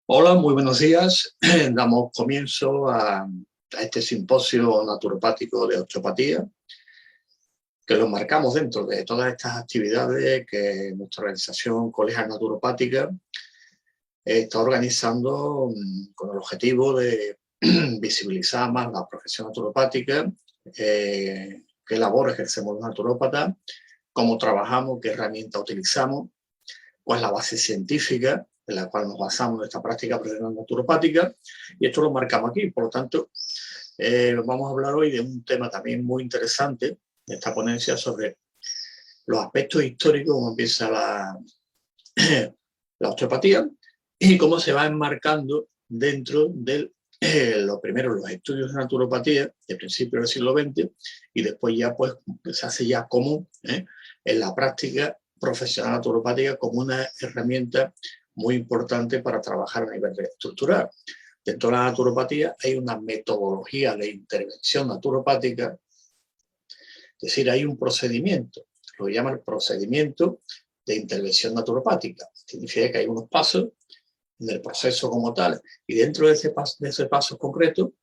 Hola, muy buenos días. Damos comienzo a este simposio naturopático de osteopatía, que lo marcamos dentro de todas estas actividades que nuestra organización Colegial Naturopática está organizando con el objetivo de visibilizar más la profesión naturopática, qué labor ejercemos los naturópatas, cómo trabajamos, qué herramientas utilizamos, cuál es la base científica en la cual nos basamos en esta práctica profesional naturopática, y esto lo marcamos aquí. Por lo tanto, vamos a hablar hoy de un tema también muy interesante de esta ponencia sobre los aspectos históricos, cómo empieza la osteopatía y cómo se va enmarcando dentro de lo primero, los estudios de naturopatía de principios del siglo XX, y después ya pues se hace ya común en la práctica profesional naturopática como una herramienta muy importante para trabajar a nivel estructural. Dentro de la naturopatía hay una metodología de intervención naturopática, es decir, hay un procedimiento, lo que llama el procedimiento de intervención naturopática. Significa que hay unos pasos en el proceso como tal, y dentro de ese paso concreto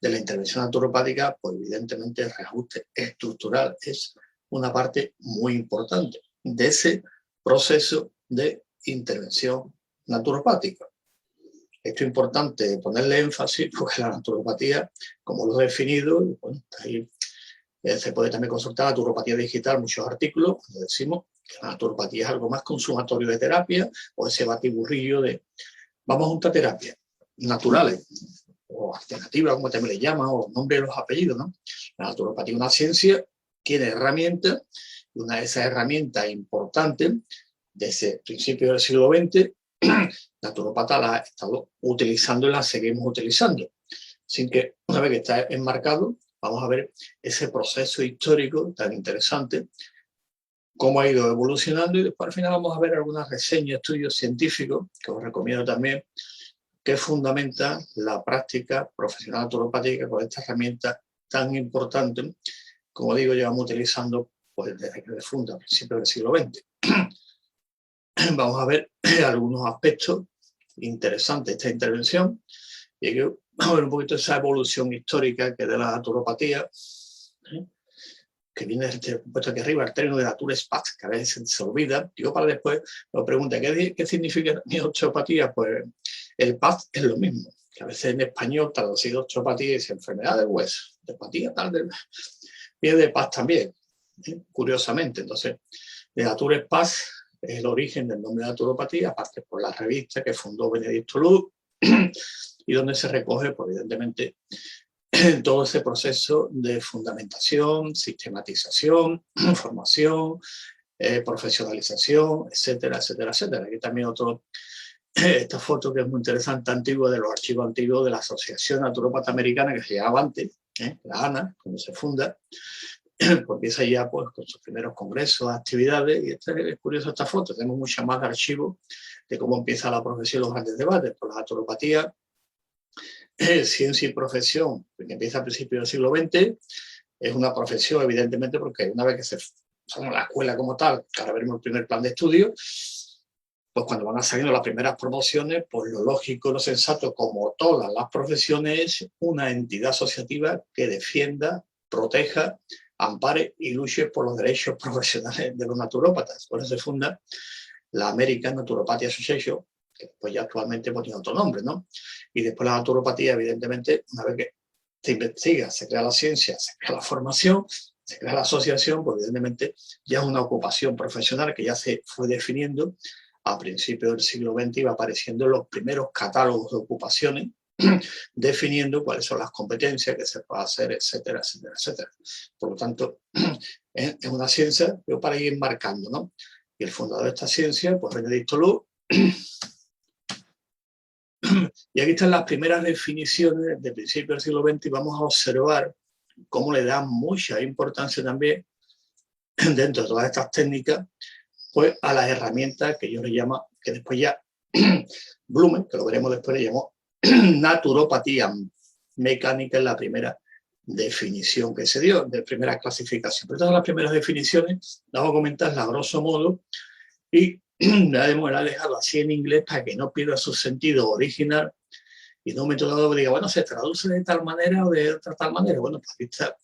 de la intervención naturopática, pues evidentemente el reajuste estructural es una parte muy importante de ese proceso de intervención naturopática. Esto es importante ponerle énfasis porque la naturopatía, como lo he definido, bueno, ahí se puede también consultar la naturopatía digital, muchos artículos, donde decimos que la naturopatía es algo más consumatorio de terapia, o ese batiburrillo de vamos a juntar terapias naturales o alternativas, como también le llaman, o nombre de los apellidos, ¿no? La naturopatía es una ciencia, tiene herramientas, y una de esas herramientas importantes desde principios del siglo XX, naturopata la ha estado utilizando y la seguimos utilizando. Así que una vez que está enmarcado, vamos a ver ese proceso histórico tan interesante, cómo ha ido evolucionando, y después al final vamos a ver algunas reseñas, estudios científicos, que os recomiendo también, que fundamenta la práctica profesional naturopática con esta herramienta tan importante, como digo, llevamos utilizando pues, desde que se funda a principios del siglo XX. Vamos a ver algunos aspectos interesantes de esta intervención, y aquí vamos a ver un poquito esa evolución histórica que de la naturopatía, que viene puesto aquí arriba, el término de naturespat, que a veces se olvida. Digo, para después nos pregunta, ¿qué significa mi osteopatía? Pues el pat es lo mismo, que a veces en español traducido osteopatía dice enfermedad del hueso, osteopatía tal, viene de pat también, curiosamente. Entonces, de naturespat es el origen del nombre de naturopatía, aparte por la revista que fundó Benedicto Luz, y donde se recoge, pues, evidentemente, todo ese proceso de fundamentación, sistematización, formación, profesionalización, etcétera, etcétera, etcétera. Aquí también esta foto que es muy interesante, antigua, de los archivos antiguos de la Asociación Naturópata Americana, que se llamaba antes, la ANA, cuando se funda, pues empieza ya pues, con sus primeros congresos, actividades, y es curioso esta foto. Tenemos muchas más de archivos de cómo empieza la profesión, los grandes debates por la naturopatía, ciencia y profesión, que empieza a principios del siglo XX. Es una profesión, evidentemente, porque una vez que se forma la escuela como tal, que ahora veremos el primer plan de estudio, pues cuando van a saliendo las primeras promociones, pues lo lógico, lo sensato, como todas las profesiones, es una entidad asociativa que defienda, proteja, ampare y luche por los derechos profesionales de los naturópatas. Por eso se funda la American Naturopathy Association, que pues ya actualmente pues, tiene otro nombre, ¿no? Y después la naturopatía, evidentemente, una vez que se investiga, se crea la ciencia, se crea la formación, se crea la asociación, pues evidentemente ya es una ocupación profesional que ya se fue definiendo a principios del siglo XX, y va apareciendo en los primeros catálogos de ocupaciones, definiendo cuáles son las competencias que se puede hacer, etcétera, etcétera, etcétera. Por lo tanto, es una ciencia, pero para ir marcando, ¿no? Y el fundador de esta ciencia, pues Benedicto Luz. Y aquí están las primeras definiciones de principios del siglo XX, y vamos a observar cómo le dan mucha importancia también, dentro de todas estas técnicas, pues a las herramientas que yo le llamo, que después ya Blumen, que lo veremos después, le llamó naturopatía mecánica, en la primera definición que se dio, de primera clasificación. Pero todas las primeras definiciones las vamos a comentar a grosso modo, y la he dejado así en inglés para que no pierda su sentido original y no me he tocado que diga, bueno, se traduce de tal manera o de otra tal manera. Bueno, pues aquí está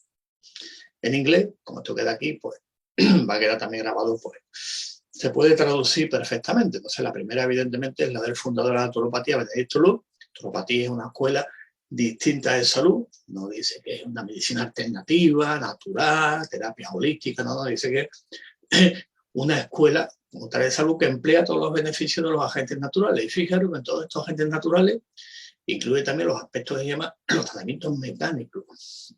en inglés, como esto queda aquí, pues va a quedar también grabado, pues se puede traducir perfectamente. Entonces, la primera, evidentemente, es la del fundador de la naturopatía, Benedicto Luz. La naturopatía es una escuela distinta de salud, no dice que es una medicina alternativa, natural, terapia holística, no, dice que es una escuela como tal de salud que emplea todos los beneficios de los agentes naturales. Y fijaros que en todos estos agentes naturales incluye también los aspectos que se llaman los tratamientos mecánicos,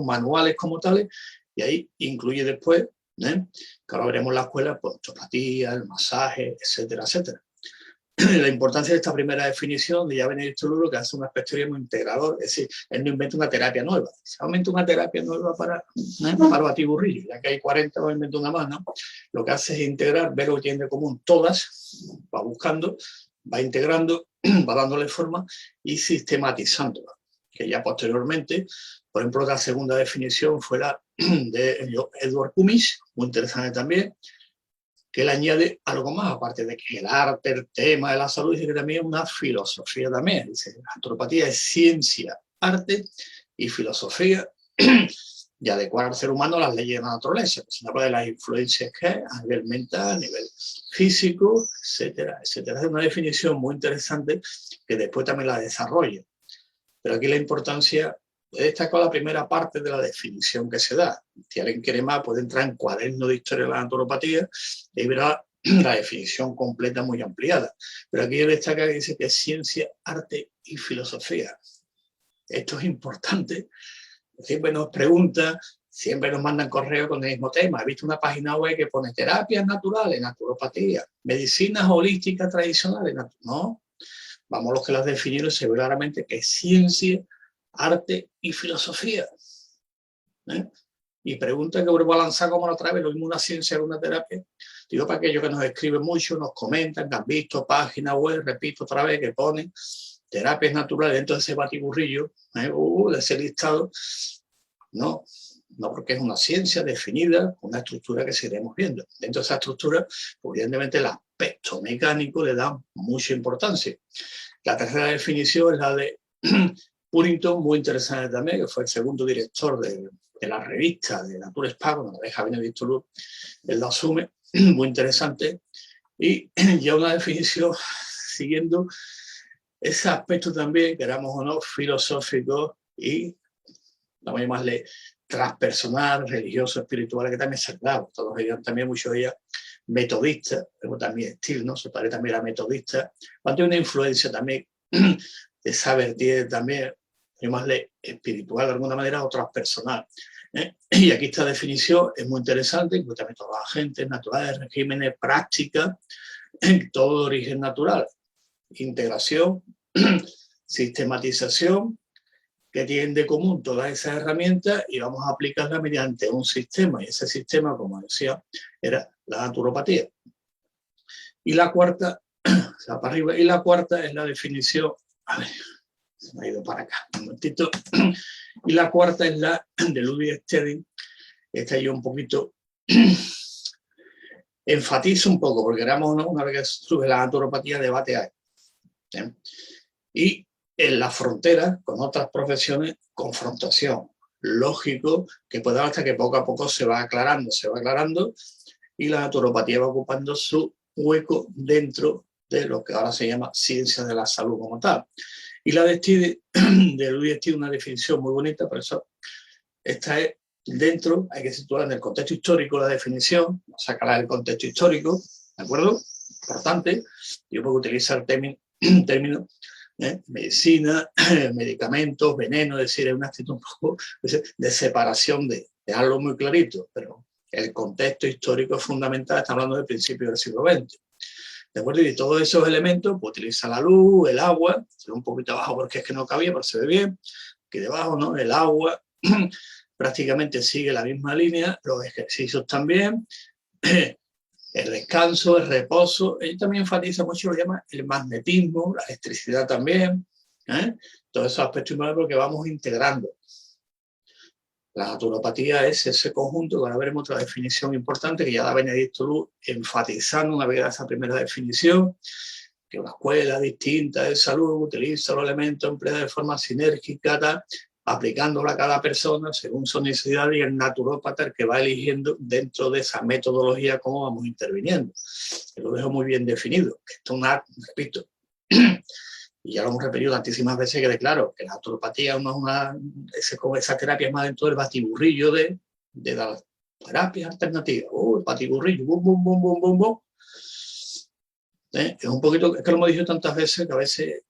manuales como tales, y ahí incluye después, que ahora veremos la escuela, pues osteopatía, el masaje, etcétera, etcétera. La importancia de esta primera definición de ya Benedicto Luz, que hace un aspecto muy integrador, es decir, él no inventa una terapia nueva, se inventa una terapia nueva para batiburrillo, ya que hay 40, no inventa una más, ¿no? Lo que hace es integrar, ver lo que tiene de común todas, va buscando, va integrando, va dándole forma y sistematizándola, que ya posteriormente, por ejemplo, la segunda definición fue la de Edward Cummings, muy interesante también, que él añade algo más, aparte de que el arte, el tema de la salud, dice que también es una filosofía también. Dice, la naturopatía es ciencia, arte y filosofía y adecuar al ser humano a las leyes de la naturaleza. Se habla de las influencias que hay a nivel mental, a nivel físico, etcétera, etcétera. Es una definición muy interesante que después también la desarrolla. Pero aquí la importancia, he destacado la primera parte de la definición que se da. Si alguien quiere más, puede entrar en Cuaderno de Historia de la Naturopatía y verá la definición completa muy ampliada. Pero aquí destaca que dice que es ciencia, arte y filosofía. Esto es importante. Siempre nos preguntan, siempre nos mandan correo con el mismo tema. He visto una página web que pone terapias naturales, naturopatía, medicinas holísticas tradicionales. No, vamos los que las definieron, se ve claramente que es ciencia, arte y filosofía. Y pregunta que vuelvo a lanzar como la otra vez, lo mismo una ciencia que una terapia. Digo para aquellos que nos escriben mucho, nos comentan, que han visto páginas web, repito otra vez, que ponen terapias naturales dentro de ese batiburrillo, de ese listado. No, porque es una ciencia definida, una estructura que seguiremos viendo. Dentro de esa estructura, evidentemente, el aspecto mecánico le da mucha importancia. La tercera definición es la de Purington, muy interesante también, que fue el segundo director de la revista de Nature Spa, cuando la deja Benedicto Luz, él lo asume, muy interesante, y ya una definición siguiendo ese aspecto también, queramos o no, filosófico y, vamos a llamarle, transpersonal, religioso, espiritual, que también es sagrado. Todos ellos, también muchos de ellos metodistas, pero también Steele, ¿no? Su padre también era metodista. Tiene una influencia también de esa vertiente también, llamarle espiritual de alguna manera o transpersonal. Y aquí esta definición es muy interesante, incluye también todos los agentes naturales, regímenes, prácticas, todo de origen natural. Integración, sistematización, que tienen de común todas esas herramientas y vamos a aplicarlas mediante un sistema. Y ese sistema, como decía, era la naturopatía. Y la cuarta, o sea, para arriba, y la cuarta es la definición, a ver, se me ha ido para acá, un momentito, y la cuarta es la de Ludwig Stedin. Esta yo un poquito enfatizo un poco, porque éramos, ¿no? Una vez que sube la naturopatía, debate hay. Y en la frontera con otras profesiones, confrontación. Lógico que puede dar hasta que poco a poco se va aclarando, y la naturopatía va ocupando su hueco dentro de lo que ahora se llama ciencia de la salud como tal. Y la de Luis tiene una definición muy bonita, por eso esta es dentro, hay que situar en el contexto histórico la definición, sacarla del contexto histórico, ¿de acuerdo? Importante, yo puedo utilizar términos medicina, medicamentos, veneno, es decir, es una actitud un poco de separación, de dejarlo muy clarito, pero el contexto histórico es fundamental, estamos hablando del principio del siglo XX. ¿De acuerdo? Y todos esos elementos, pues utiliza la luz, el agua, se ve un poquito abajo porque es que no cabía, pero se ve bien, que debajo, ¿no? El agua prácticamente sigue la misma línea, los ejercicios también, el descanso, el reposo. Él también enfatiza mucho, lo llama el magnetismo, la electricidad también, todos esos aspectos humanos que vamos integrando. La naturopatía es ese conjunto, que ahora veremos otra definición importante que ya da Benedicto Luz, enfatizando una vez esa primera definición, que una escuela distinta de salud utiliza los elementos empleados de forma sinérgica, aplicándola a cada persona según su necesidad, y el naturópata el que va eligiendo dentro de esa metodología cómo vamos interviniendo. Lo dejo muy bien definido. Esto es una, repito, y ya lo hemos repetido tantísimas veces, que claro, que la naturopatía no es una, esa terapia es más dentro del batiburrillo de las terapias alternativas. El batiburrillo, bum, bum, bum, bum, bum, bum. Es un poquito, es que lo hemos dicho tantas veces que a veces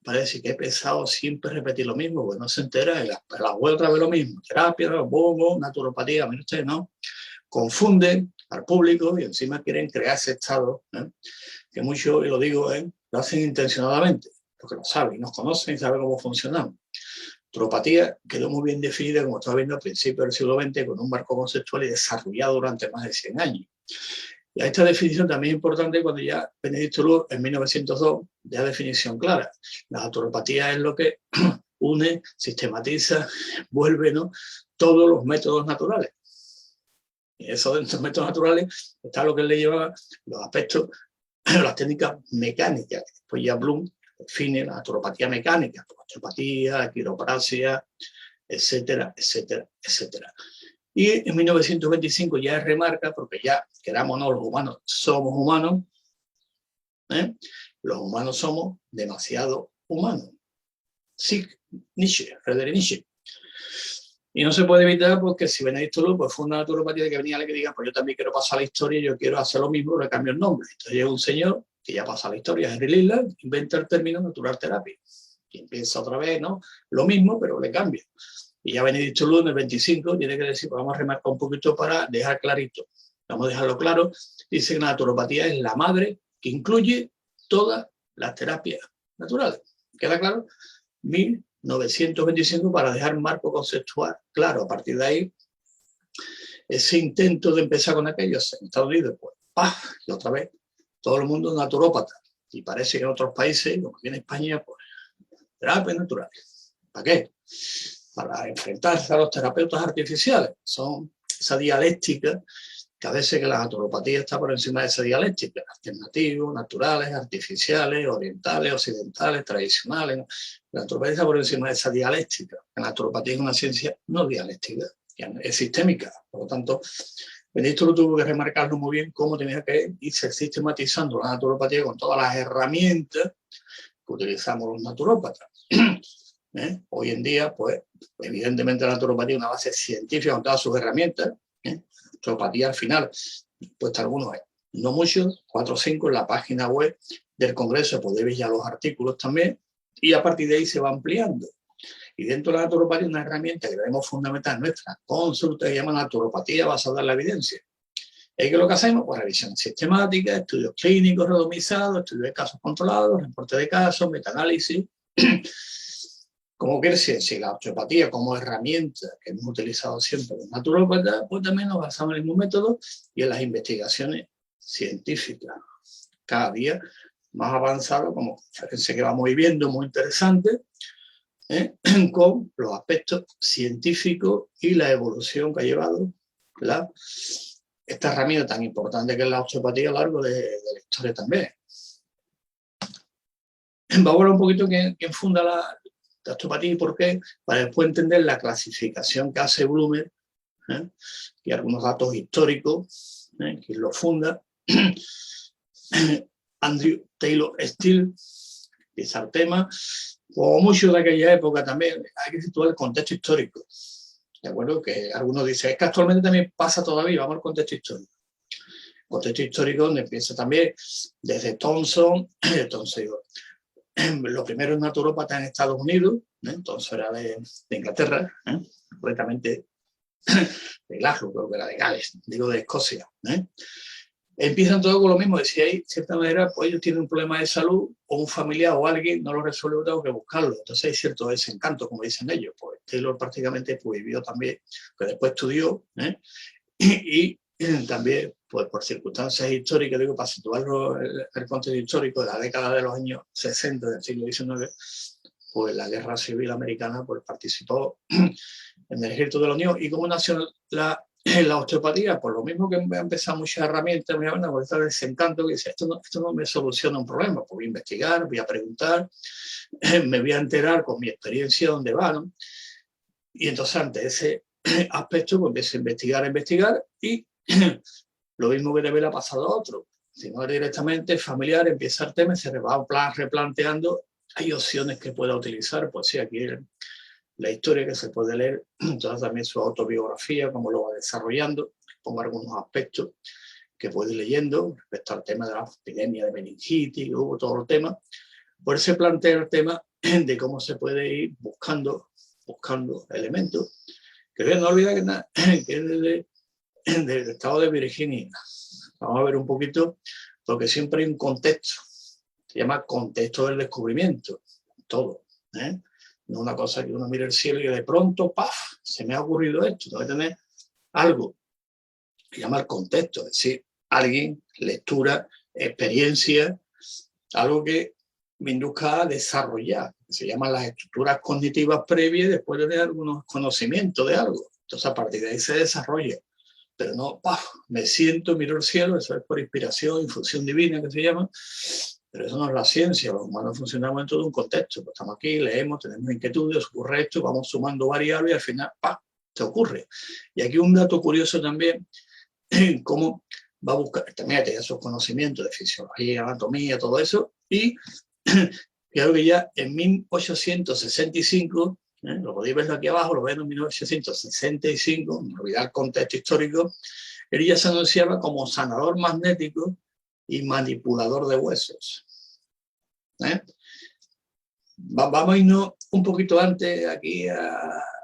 parece que he pensado siempre repetir lo mismo, pues no se entera, y la web otra vez lo mismo, terapia, bobo, naturopatía, mire usted, ¿no? Confunden al público y encima quieren crear ese estado, que muchos, y lo digo, lo hacen intencionadamente, porque lo saben, nos conocen y saben cómo funcionamos. Naturopatía quedó muy bien definida, como estaba viendo, a principios del siglo XX, con un marco conceptual y desarrollado durante más de 100 años. Y a esta definición también es importante cuando ya Benedicto Luz, en 1902, da definición clara. La naturopatía es lo que une, sistematiza, vuelve, ¿no?, todos los métodos naturales. Y eso, dentro de los métodos naturales está lo que él le llevaba los aspectos, las técnicas mecánicas. Después ya Bloom define la naturopatía mecánica, la osteopatía, la quiropraxia, etcétera, etcétera, etcétera. Y en 1925 ya remarca, porque ya, queramos o no, los humanos somos humanos, los humanos somos demasiado humanos. Sí, Nietzsche, Friedrich Nietzsche. Y no se puede evitar, porque si Benedicto Luz pues, fue una naturopatía que venía a que diga, pues yo también quiero pasar la historia, yo quiero hacer lo mismo, le cambio el nombre. Entonces llega un señor que ya pasa la historia, Henry Leland, inventa el término natural terapia. Y empieza otra vez, ¿no?, lo mismo, pero le cambia. Y ya Benedicto Luz en el 25 tiene que decir, pues vamos a remarcar un poquito para dejar clarito. Vamos a dejarlo claro. Dice que la naturopatía es la madre que incluye todas las terapias naturales. ¿Queda claro? 1925, para dejar marco conceptual claro. A partir de ahí, ese intento de empezar con aquello en Estados Unidos, pues, ¡paf!, y otra vez, todo el mundo naturópata. Y parece que en otros países, como aquí en España, pues, terapias naturales. ¿Para qué? Para enfrentarse a los terapeutas artificiales. Son esa dialéctica, que a veces que la naturopatía está por encima de esa dialéctica. Alternativos, naturales, artificiales, orientales, occidentales, tradicionales. La naturopatía está por encima de esa dialéctica. La naturopatía es una ciencia no dialéctica, es sistémica. Por lo tanto, Benedicto Luz tuvo que remarcarlo muy bien cómo tenía que irse sistematizando la naturopatía con todas las herramientas que utilizamos los naturópatas. Hoy en día, pues, evidentemente la naturopatía es una base científica con todas sus herramientas. Naturopatía al final, pues algunos, no muchos, 4 o 5 en la página web del Congreso, podéis ver ya los artículos también, y a partir de ahí se va ampliando. Y dentro de la naturopatía una herramienta que debemos fundamentar en nuestra consulta, que se llama naturopatía basada en la evidencia. ¿Y qué es lo que hacemos? Pues revisión sistemática, estudios clínicos randomizados, estudios de casos controlados, reportes de casos, metaanálisis. Como quiere decir, si la osteopatía como herramienta que hemos utilizado siempre los naturópatas, pues también nos basamos en el mismo método y en las investigaciones científicas. Cada día más avanzado, como conferencia que vamos viviendo, muy interesante, con los aspectos científicos y la evolución que ha llevado esta herramienta tan importante que es la osteopatía a lo largo de la historia también. Vamos a hablar un poquito quién funda la osteopatía y por qué, para después entender la clasificación que hace Blumer, y algunos datos históricos, quien lo funda. Andrew Taylor Still, empieza el tema. Como mucho de aquella época también, hay que situar el contexto histórico. ¿De acuerdo? Que algunos dicen, es que actualmente también pasa todavía, vamos al contexto histórico. Contexto histórico donde empieza también desde Thompson, los primeros naturópatas en Estados Unidos, Thompson era de Inglaterra, completamente de Glasgow, creo que era de Gales, digo de Escocia. Empiezan todo con lo mismo, de si hay, de cierta manera, pues ellos tienen un problema de salud o un familiar o alguien no lo resuelve, tengo que buscarlo. Entonces hay cierto desencanto, como dicen ellos. Pues Taylor prácticamente pues, vivió también, que después estudió, y también, pues por circunstancias históricas, digo, para situarlo el contexto histórico de la década de los años 60 del siglo XIX, pues la guerra civil americana pues participó en el ejército de la Unión. ¿Y cómo nació la osteopatía? Pues lo mismo que me han empezado muchas herramientas, me van a volver a desencanto, que dice, esto no me soluciona un problema, pues voy a investigar, voy a preguntar, me voy a enterar con mi experiencia dónde va, ¿no? Y entonces ante ese aspecto pues empiezo a investigar y lo mismo que le hubiera pasado a otro. Si no era directamente familiar, empieza el tema y se va replanteando, hay opciones que pueda utilizar, pues sí, aquí la historia que se puede leer, entonces también su autobiografía, cómo lo va desarrollando, pongo algunos aspectos que puede ir leyendo respecto al tema de la epidemia de meningitis, hubo todo el tema. Por eso se plantea el tema de cómo se puede ir buscando elementos, que no olvidar que es del estado de Virginia. Vamos a ver un poquito, porque siempre hay un contexto, se llama contexto del descubrimiento, todo, ¿eh? No una cosa que uno mire el cielo y de pronto, ¡paf!, se me ha ocurrido esto. Tengo que tener algo que llama el contexto, es decir, alguien, lectura, experiencia, algo que me induzca a desarrollar, que se llaman las estructuras cognitivas previas después de tener algunos conocimientos de algo. Entonces, a partir de ahí se desarrolla. Pero no, ¡paf!, me siento, miro el cielo, eso es por inspiración, infusión divina, que se llama. Pero eso no es la ciencia, los humanos funcionamos en todo un contexto. Pues estamos aquí, leemos, tenemos inquietudes, ocurre esto, vamos sumando variables y al final, ¡pam!, te ocurre. Y aquí un dato curioso también, cómo va a buscar, también tenía esos conocimientos de fisiología, anatomía, todo eso, y creo que ya en 1865, lo podéis ver aquí abajo, lo ven en 1865, no olvidar el contexto histórico, él ya se anunciaba como sanador magnético y manipulador de huesos. Vamos a irnos un poquito antes aquí a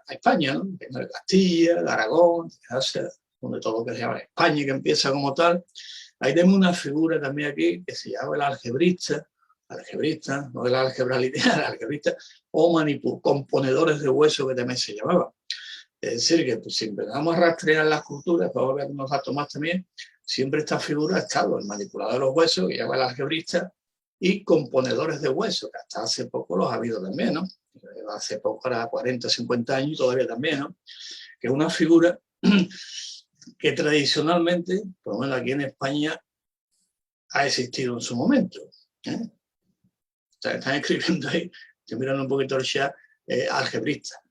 España, ¿no? De Castilla, de Aragón, donde todo lo que se llama España, que empieza como tal. Ahí tenemos una figura también aquí que se llama el algebrista, no de la álgebra lineal, algebrista, o componedores de hueso, que también se llamaba. Es decir, que pues, si empezamos a rastrear las culturas, vamos a ver unos datos más también, siempre esta figura ha estado el manipulador de los huesos, que llama el algebrista, y componedores de huesos, que hasta hace poco los ha habido también, ¿no? Hace poco, era 40, 50 años, todavía también, ¿no? Que es una figura que tradicionalmente, por lo menos aquí en España, ha existido en su momento. O sea, están escribiendo ahí, estoy mirando un poquito el chat, algebrista.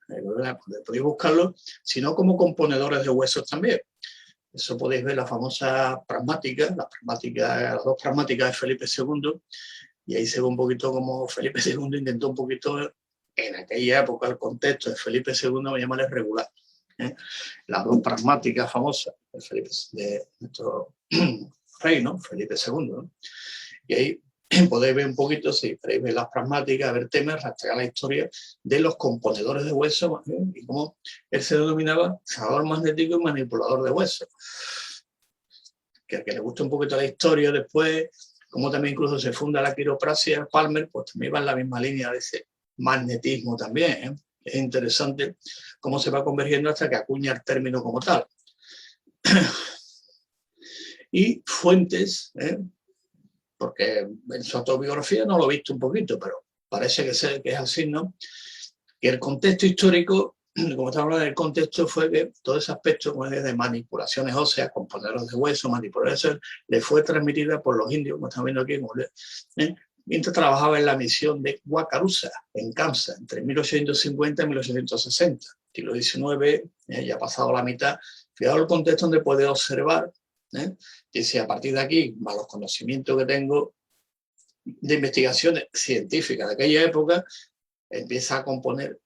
Podéis buscarlo, sino como componedores de huesos también. Eso podéis ver la famosa pragmática, las dos pragmáticas de Felipe II, y ahí se ve un poquito como Felipe II intentó un poquito, en aquella época, el contexto de Felipe II, me llaman regular. Las dos pragmáticas famosas de nuestro rey, ¿no? Felipe II, ¿no? Y ahí podéis ver un poquito, si queréis ver las pragmáticas, ver temas, rastrear la historia de los componedores de huesos, y cómo él se denominaba sanador magnético y manipulador de huesos. Que al que le guste un poquito la historia después, como también incluso se funda la quiropraxia, Palmer, pues también va en la misma línea de ese magnetismo también. Es interesante cómo se va convergiendo hasta que acuña el término como tal. Y fuentes, porque en su autobiografía no lo he visto un poquito, pero parece que es así, ¿no? Y el contexto histórico, como estamos hablando del contexto, fue que todo ese aspecto de manipulaciones óseas, componedores de hueso, manipulaciones, le fue transmitida por los indios, como estamos viendo aquí, mientras trabajaba en la misión de Wakarusa, en Kansas, entre 1850 y 1860. Siglo XIX, ya ha pasado la mitad. Fijaos el contexto donde puede observar, dice, a partir de aquí, más los conocimientos que tengo de investigaciones científicas de aquella época, empieza a componer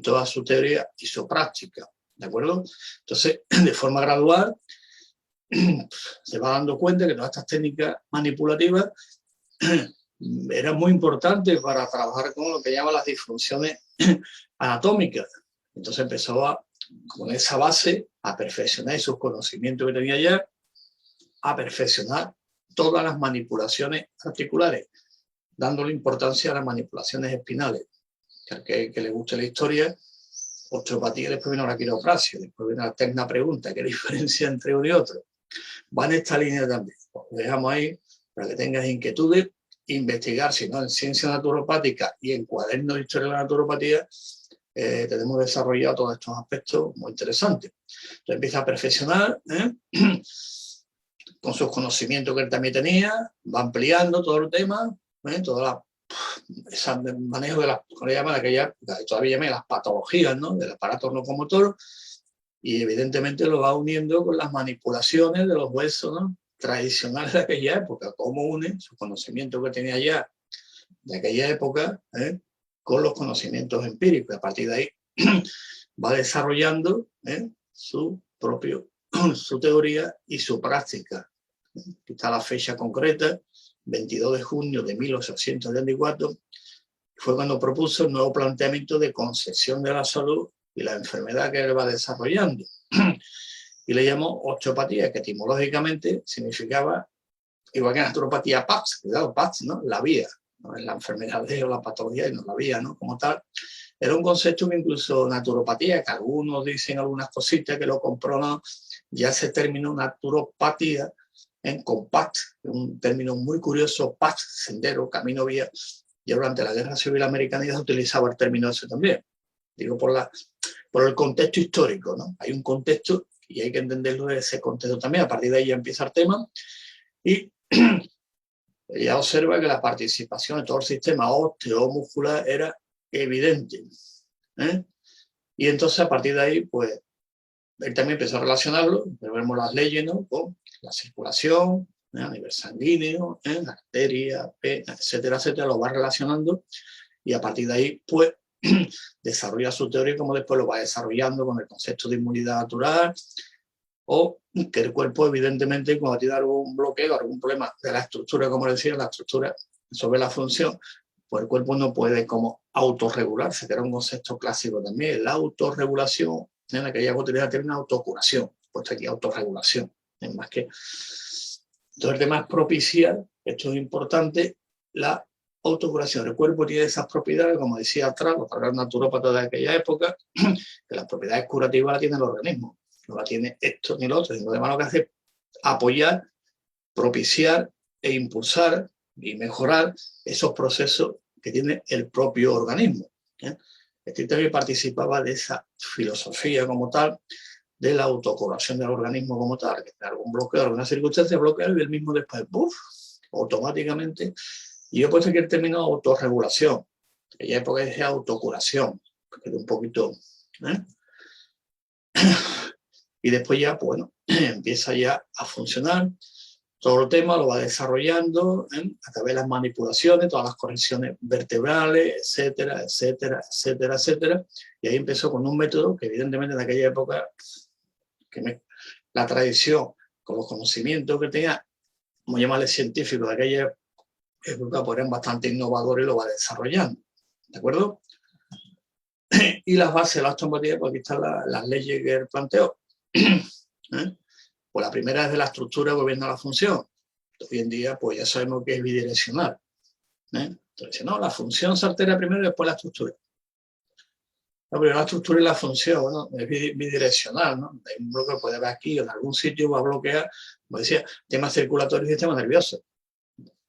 toda su teoría y su práctica, ¿de acuerdo? Entonces, de forma gradual, se va dando cuenta que todas estas técnicas manipulativas eran muy importantes para trabajar con lo que llaman las disfunciones anatómicas. Entonces empezó con esa base a perfeccionar sus conocimientos que tenía ya, a perfeccionar todas las manipulaciones articulares, dándole importancia a las manipulaciones espinales. Que le guste la historia, osteopatía, después viene la quiropraxia, después viene la eterna pregunta, ¿qué diferencia entre uno y otro? Va en esta línea también. Lo dejamos ahí para que tengas inquietudes, investigar, si no en ciencia naturopática y en cuadernos de historia de la naturopatía, tenemos desarrollado todos estos aspectos muy interesantes. Entonces empieza a perfeccionar, con sus conocimientos que él también tenía, va ampliando todo el tema, toda ese manejo de las, como le llaman aquella época, todavía llaman las patologías, ¿no?, del aparato locomotor, y evidentemente lo va uniendo con las manipulaciones de los huesos, ¿no?, tradicionales de aquella época, cómo une su conocimiento que tenía ya de aquella época con los conocimientos empíricos. A partir de ahí va desarrollando su teoría y su práctica. Aquí está la fecha concreta, 22 de junio de 1834, fue cuando propuso el nuevo planteamiento de concepción de la salud y la enfermedad que él va desarrollando. Y le llamó osteopatía, que etimológicamente significaba, igual que naturopatía, PAX, cuidado, PAX, ¿no?, la vía, no es la enfermedad o la patología, y no la vía, ¿no?, como tal. Era un concepto que incluso naturopatía, que algunos dicen algunas cositas que lo compró, ¿no?, ya ese término naturopatía en compact, un término muy curioso, path, sendero, camino, vía. Ya durante la Guerra Civil Americana ya se utilizaba el término ese también. Digo, por el contexto histórico, ¿no? Hay un contexto y hay que entenderlo de ese contexto también. A partir de ahí ya empieza el tema y ya observa que la participación de todo el sistema osteomuscular era evidente. Y entonces a partir de ahí, pues, él también empezó a relacionarlo, vemos las leyes, ¿no?, con la circulación a nivel sanguíneo, la arteria, vena, etcétera, etcétera, lo va relacionando y a partir de ahí, pues, desarrolla su teoría, como después lo va desarrollando con el concepto de inmunidad natural, o que el cuerpo, evidentemente, cuando tiene algún bloqueo, algún problema de la estructura, como decía, la estructura sobre la función, pues el cuerpo no puede como autorregularse, que era un concepto clásico también, la autorregulación, en la que ella utiliza el término autocuración, puesto aquí autorregulación, es más que. Entonces el tema es propiciar, esto es importante, la autocuración. El cuerpo tiene esas propiedades, como decía atrás, los padres naturópatas de aquella época, que las propiedades curativas las tiene el organismo, no la tiene esto ni lo otro, sino además lo que hace es apoyar, propiciar e impulsar y mejorar esos procesos que tiene el propio organismo. Este también participaba de esa filosofía como tal, de la autocuración del organismo como tal, que tiene algún bloqueo, alguna circunstancia bloquea y el mismo después, ¡puf!, automáticamente. Y yo he puesto aquí el término autorregulación, que ya época decía autocuración, que un poquito. Y después ya, bueno, empieza ya a funcionar. Todo el tema lo va desarrollando a través de las manipulaciones, todas las correcciones vertebrales, etcétera, etcétera, etcétera, etcétera. Y ahí empezó con un método que evidentemente en aquella época, la tradición, con los conocimientos que tenía, como llamarle científicos de aquella época, pues eran bastante innovadores y lo va desarrollando. ¿De acuerdo? Y las bases de la osteopatía, pues aquí están las leyes que él planteó. Pues la primera es de la estructura gobierna la función. Hoy en día, pues ya sabemos que es bidireccional. Entonces, no, la función se altera primero y después la estructura. No, pero la estructura y la función, ¿no?, es bidireccional, ¿no? Hay un bloqueo que puede haber aquí o en algún sitio, va a bloquear, como decía, temas circulatorios y sistema nervioso.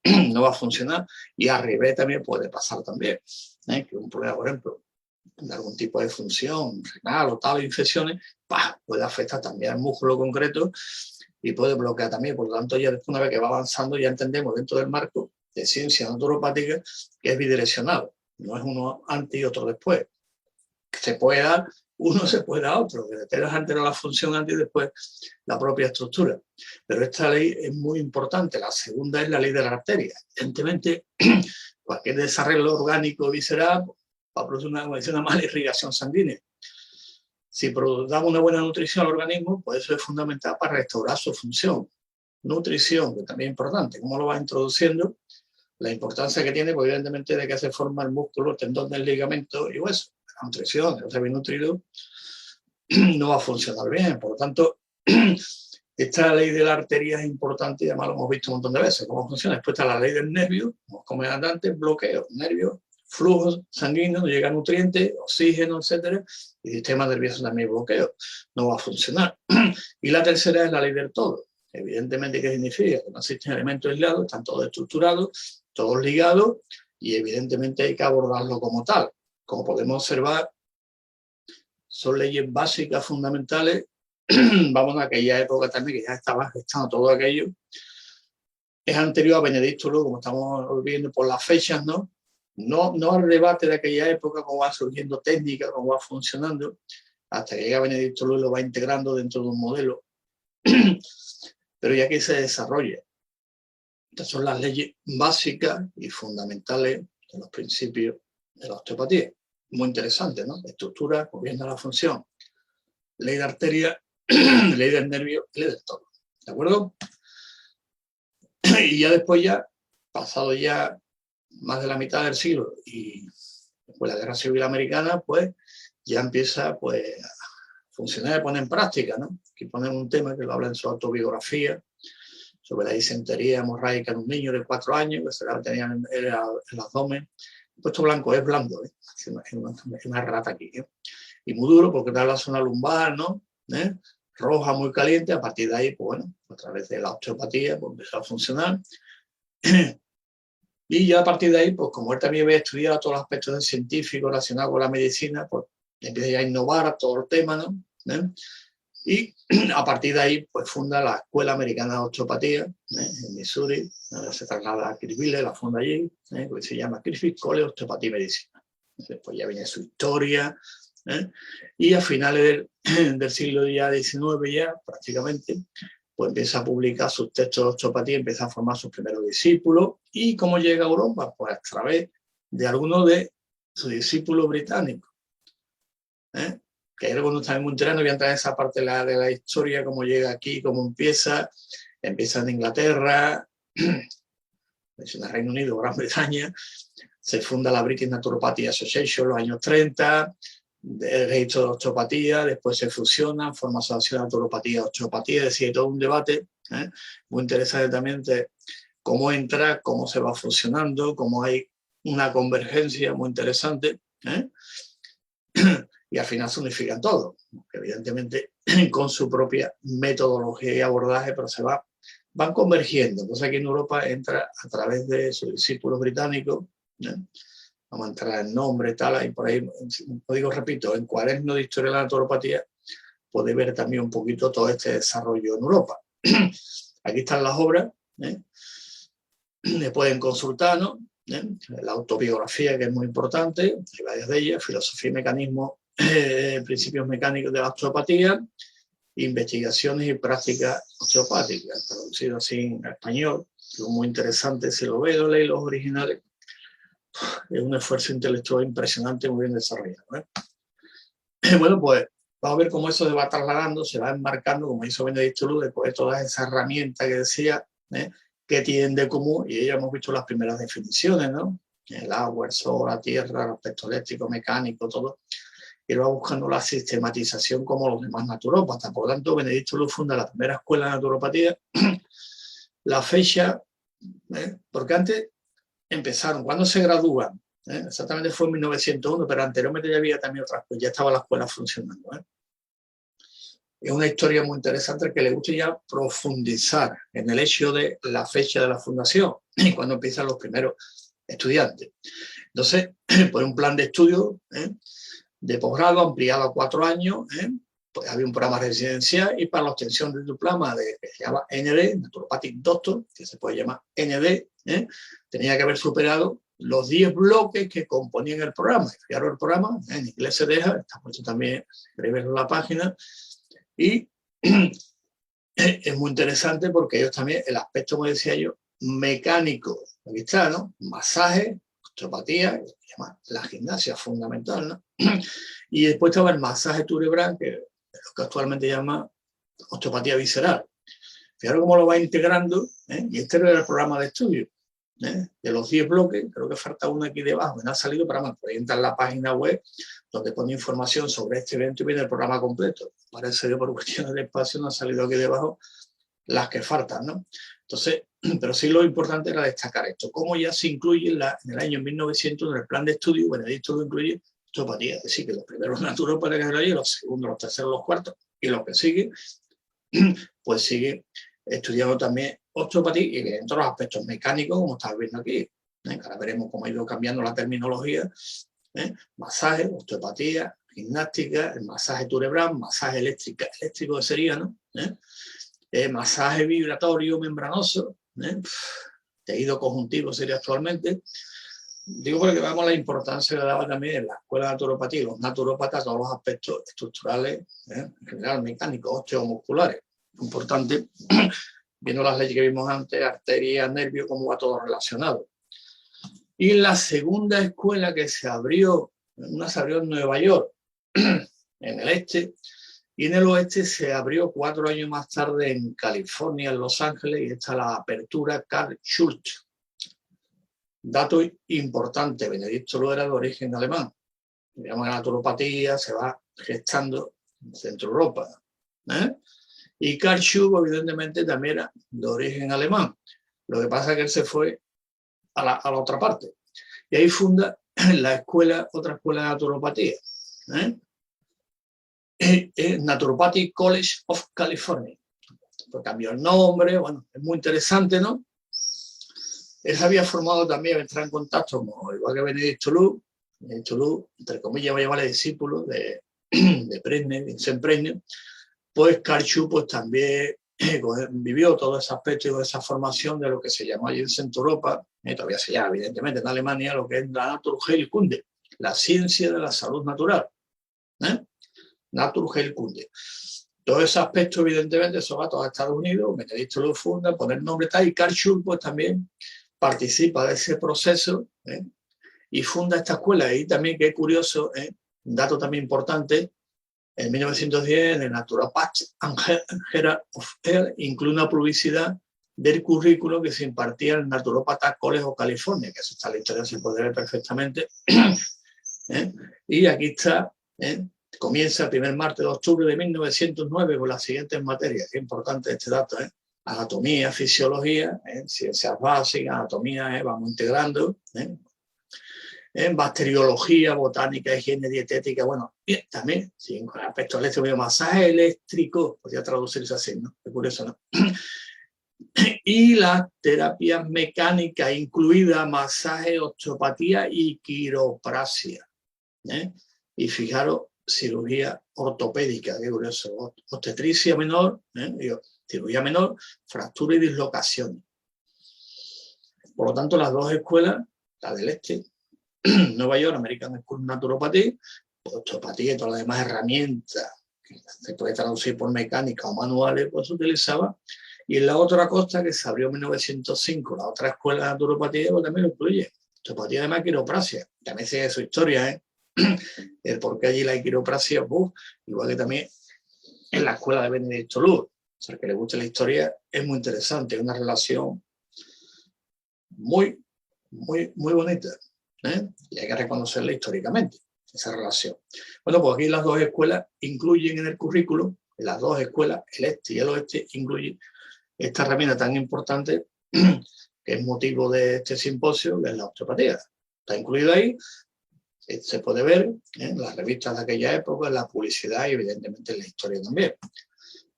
No va a funcionar. Y arriba también puede pasar también. Que un problema, por ejemplo, de algún tipo de función renal o tal, infecciones, puede afectar también al músculo concreto y puede bloquear también. Por lo tanto, ya después, una vez que va avanzando, ya entendemos dentro del marco de ciencia naturopática que es bidireccional. No es uno antes y otro después. Se puede dar, uno se puede dar otro, que determinas antes la función antes y después la propia estructura. Pero esta ley es muy importante. La segunda es la ley de la arteria. Evidentemente, cualquier desarrollo orgánico visceral va a producir una mala irrigación sanguínea. Si damos una buena nutrición al organismo, pues eso es fundamental para restaurar su función. Nutrición, que también es importante. ¿Cómo lo va introduciendo? La importancia que tiene, pues evidentemente, de que se forma el músculo, el tendón del ligamento y hueso. La nutrición, si no está bien nutrido, no va a funcionar bien. Por lo tanto, esta ley de la arteria es importante y además lo hemos visto un montón de veces. ¿Cómo funciona? Después está la ley del nervio, como comenté antes, bloqueo, nervios, flujos sanguíneos, no llega nutrientes, oxígeno, etcétera, y el sistema nervioso también bloqueo. No va a funcionar. Y la tercera es la ley del todo. Evidentemente, ¿qué significa? Que no existen elementos aislados, están todos estructurados, todos ligados, y evidentemente hay que abordarlo como tal. Como podemos observar, son leyes básicas, fundamentales. Vamos a aquella época también que ya estaba gestando todo aquello. Es anterior a Benedicto Luego, como estamos viendo por las fechas, ¿no? No al debate de aquella época, cómo va surgiendo técnica, cómo va funcionando, hasta que llega Benedicto Luego y lo va integrando dentro de un modelo. Pero ya que se desarrolla. Estas son las leyes básicas y fundamentales de los principios de la osteopatía. Muy interesante, ¿no? Estructura, gobierno de la función, ley de arteria, ley del nervio y ley del tono. ¿De acuerdo? Y ya después, pasado ya más de la mitad del siglo y después la Guerra Civil Americana, pues ya empieza pues, a funcionar y poner en práctica, ¿no? Aquí ponen un tema que lo habla en su autobiografía, sobre la disentería hemorrágica en un niño de 4 años, que se la tenía en el abdomen. El puesto blanco es blando, ¿eh? Es una rata aquí, ¿eh? Y muy duro porque da la zona lumbar, ¿no? Roja, muy caliente. A partir de ahí, pues bueno, a través de la osteopatía, pues empezó a funcionar. Y ya a partir de ahí, pues como él también había estudiado todos los aspectos científicos relacionados con la medicina, pues empieza ya a innovar a todo el tema, ¿no? Y a partir de ahí, pues funda la Escuela Americana de Osteopatía, en Missouri. Se traslada a Kirkville, la funda allí, que se llama Kirkville College Osteopatía y Medicina. Después ya viene su historia, y a finales del siglo XIX ya, prácticamente, pues empieza a publicar sus textos de osteopatía, empieza a formar sus primeros discípulos. ¿Y cómo llega a Europa? Pues a través de algunos de sus discípulos británicos. Que hay algunos también muy interesantes, voy a entrar en esa parte de la historia, cómo llega aquí, cómo empieza en Inglaterra, en el Reino Unido, Gran Bretaña, se funda la British Naturopathy Association en los años 30, el registro de osteopatía, después se fusionan, forma asociación de naturopatía, osteopatía, es decir, todo un debate muy interesante también de cómo entra, cómo se va fusionando, cómo hay una convergencia muy interesante, y al final se unifican todos, evidentemente con su propia metodología y abordaje, pero van convergiendo. Entonces aquí en Europa entra a través de sus discípulos británicos, vamos a entrar en nombre, tal, y por ahí, como digo, repito, en Cuaderno de Historia de la Naturopatía podéis ver también un poquito todo este desarrollo en Europa. Aquí están las obras, le pueden consultar, ¿no? La autobiografía, que es muy importante, hay varias de ellas, filosofía y mecanismo, principios mecánicos de la osteopatía, investigaciones y prácticas osteopáticas, traducido así en español, es muy interesante, si lo veo, leí los originales, es un esfuerzo intelectual impresionante, muy bien desarrollado. Bueno, pues vamos a ver cómo eso se va trasladando, se va enmarcando, como hizo Benedicto Luego, después de todas esas herramientas que decía, que tienen de común, y ya hemos visto las primeras definiciones, ¿no? El agua, el sol, la tierra, el aspecto eléctrico, mecánico, todo. Y va buscando la sistematización como los demás naturópatas. Por lo tanto, Benedicto Luego funda la primera escuela de naturopatía. La fecha, porque antes empezaron, cuando se gradúan, exactamente fue en 1901, pero anteriormente ya había también otras, pues ya estaba la escuela funcionando. Es una historia muy interesante que le gusta ya profundizar en el hecho de la fecha de la fundación y cuando empiezan los primeros estudiantes. Entonces, por un plan de estudio de posgrado ampliado a 4 años, pues había un programa residencial, y para la obtención de diploma que se llama ND, Naturopathic Doctor, que se puede llamar ND, tenía que haber superado los 10 bloques que componían el programa. Fijaros, el programa en inglés se deja, está puesto también, queréis verlo en la página, y es muy interesante porque ellos también, el aspecto, como decía yo, mecánico, aquí está, ¿no? Masaje, osteopatía, que se llama la gimnasia fundamental, ¿no? Y después estaba el masaje cerebral, que es lo que actualmente llama osteopatía visceral. Fijaros cómo lo va integrando, y este era el programa de estudio. De los 10 bloques, creo que falta uno aquí debajo, me ha salido, pero más, podéis entrar en la página web donde pone información sobre este evento y viene el programa completo. Parece que por cuestiones de espacio no ha salido aquí debajo las que faltan, ¿no? Entonces, pero sí lo importante era destacar esto, cómo ya se incluye en el año 1900 en el plan de estudio, Benedicto lo incluye osteopatía, es decir, que los primeros naturópatas que eran, los segundos, los terceros, los cuartos, y los que siguen, pues sigue estudiando también osteopatía y dentro de los aspectos mecánicos, como estáis viendo aquí. Ahora veremos cómo ha ido cambiando la terminología. Masaje, osteopatía, gimnástica, el masaje Tourebrand, masaje eléctrico que sería, ¿no? Masaje vibratorio membranoso, tejido conjuntivo sería actualmente. Digo porque veamos la importancia que daba también en la escuela de naturopatía, los naturópatas, todos los aspectos estructurales, en general mecánicos, osteomusculares. Importante, viendo las leyes que vimos antes, arterias, nervios, cómo va todo relacionado. Y la segunda escuela que se abrió, una se abrió en Nueva York, en el este, y en el oeste se abrió 4 años más tarde en California, en Los Ángeles, y está la apertura Karl Schultz. Dato importante, Benedicto Lu era de origen alemán. Digamos, la naturopatía se va gestando en Centro Europa. Y Karl Schultz, evidentemente, también era de origen alemán. Lo que pasa es que él se fue a la otra parte. Y ahí funda la escuela, otra escuela de naturopatía. Naturopathic College of California. Pues cambió el nombre, bueno, es muy interesante, ¿no? Él se había formado también, entrar en contacto, como, igual que Benedicto Lu, entre comillas, va a llamarle discípulo de Presne, Vincent Presne, pues Karl Schultz pues, también vivió todo ese aspecto y esa formación de lo que se llamó allí en Centro Europa, todavía se llama, evidentemente, en Alemania, lo que es la Naturheilkunde, la ciencia de la salud natural. Naturheilkunde. Todo ese aspecto, evidentemente, eso va a todos Estados Unidos, Benedicto Lu funda, poner nombre tal, y Karl Schultz pues también participa de ese proceso y funda esta escuela. Y también, que es curioso, un dato también importante, en 1910 en el Naturopath and Herald of Health incluye una publicidad del currículo que se impartía en el Naturopathic College of California, que eso está en la historia, se puede ver perfectamente. Y aquí está, comienza el 1 martes de octubre de 1909 con las siguientes materias. Qué importante este dato, anatomía, fisiología, ciencias básicas, anatomía, vamos integrando, en bacteriología, botánica, higiene, dietética, bueno, y también, sí, con aspectos eléctricos, masaje eléctrico, podría traducirse así, ¿no? Es curioso, ¿no? Y las terapias mecánicas, incluida masaje, osteopatía y quiropraxia. Y fijaros, cirugía ortopédica, qué curioso, obstetricia menor, cirugía menor, fractura y dislocación. Por lo tanto, las dos escuelas, la del este, Nueva York, American School of Naturopathy, osteopatía y todas las demás herramientas que se puede traducir por mecánica o manuales, pues se utilizaba. Y en la otra costa, que se abrió en 1905, la otra escuela de naturopatía, pues también lo incluye. Osteopatía, además, quiropraxia. También sigue su historia, el por qué allí la quiropraxia, igual que también en la escuela de Benedicto Lu. O sea, que le guste la historia, es muy interesante, es una relación muy, muy, muy bonita. Y hay que reconocerla históricamente, esa relación. Bueno, pues aquí las dos escuelas incluyen en el currículum, las dos escuelas, el este y el oeste, incluyen esta herramienta tan importante que es motivo de este simposio, que es la osteopatía. Está incluido ahí, se puede ver en las revistas de aquella época, en la publicidad y evidentemente en la historia también.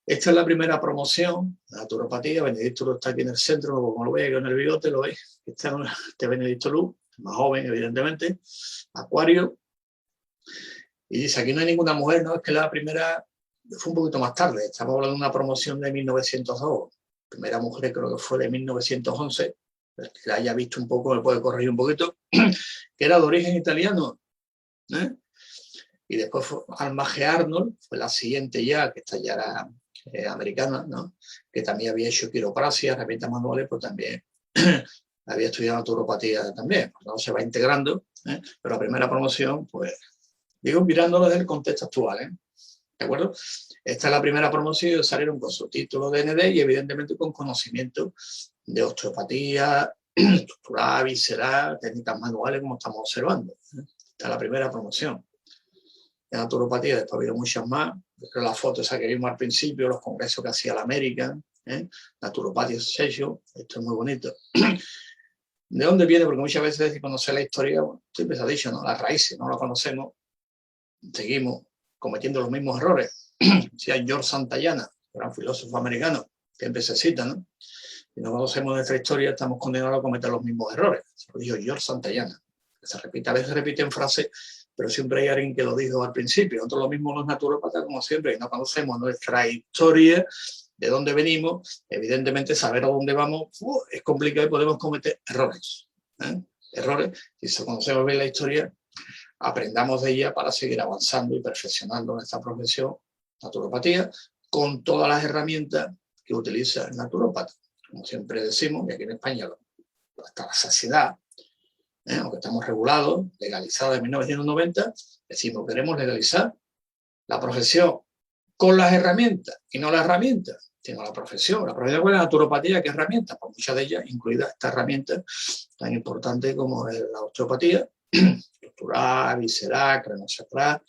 Esta es la primera promoción, la naturopatía. Benedicto Lu está aquí en el centro, como lo veis en el bigote, lo veis. Este Benedicto Lu, más joven, evidentemente, acuario. Y dice, aquí no hay ninguna mujer, no, es que la primera fue un poquito más tarde. Estamos hablando de una promoción de 1902. La primera mujer creo que fue de 1911. El que la haya visto un poco, me puede corregir un poquito, que era de origen italiano. Y después fue Alma G. Arnold, fue la siguiente ya, que esta ya era americana, ¿no? Que también había hecho quiropraxia, herramientas manuales, pues también había estudiado naturopatía también. ¿No? Se va integrando, pero la primera promoción, pues, digo, mirándolo desde el contexto actual, ¿de acuerdo? Esta es la primera promoción, salieron con su título de ND y evidentemente con conocimiento de osteopatía, estructural, visceral, técnicas manuales, como estamos observando. Esta es la primera promoción de naturopatía. Después ha habido muchas más. La foto esa que vimos al principio, los congresos que hacía la American, Naturopathy Association, esto es muy bonito. ¿De dónde viene? Porque muchas veces conocer la historia, bueno, siempre se ha dicho, ¿no? Las raíces, no las conocemos, seguimos cometiendo los mismos errores. Decía George Santayana, gran filósofo americano, siempre se cita, ¿no? Si no conocemos nuestra historia, estamos condenados a cometer los mismos errores. Se lo dijo George Santayana. Se repite, a veces repiten frases pero siempre hay alguien que lo dijo al principio. Nosotros lo mismo los naturópatas, como siempre, y no conocemos nuestra historia, de dónde venimos, evidentemente saber a dónde vamos es complicado y podemos cometer errores. Errores, si conocemos bien la historia, aprendamos de ella para seguir avanzando y perfeccionando nuestra profesión, naturopatía, con todas las herramientas que utiliza el naturópata. Como siempre decimos, y aquí en España hasta la saciedad, aunque estamos regulados, legalizados en 1990, decimos queremos legalizar la profesión con las herramientas, y no las herramientas, sino la profesión. La profesión con la naturopatía, ¿qué herramientas? Pues muchas de ellas, incluidas estas herramientas tan importantes como es la osteopatía, estructural, visceral, craneosacral,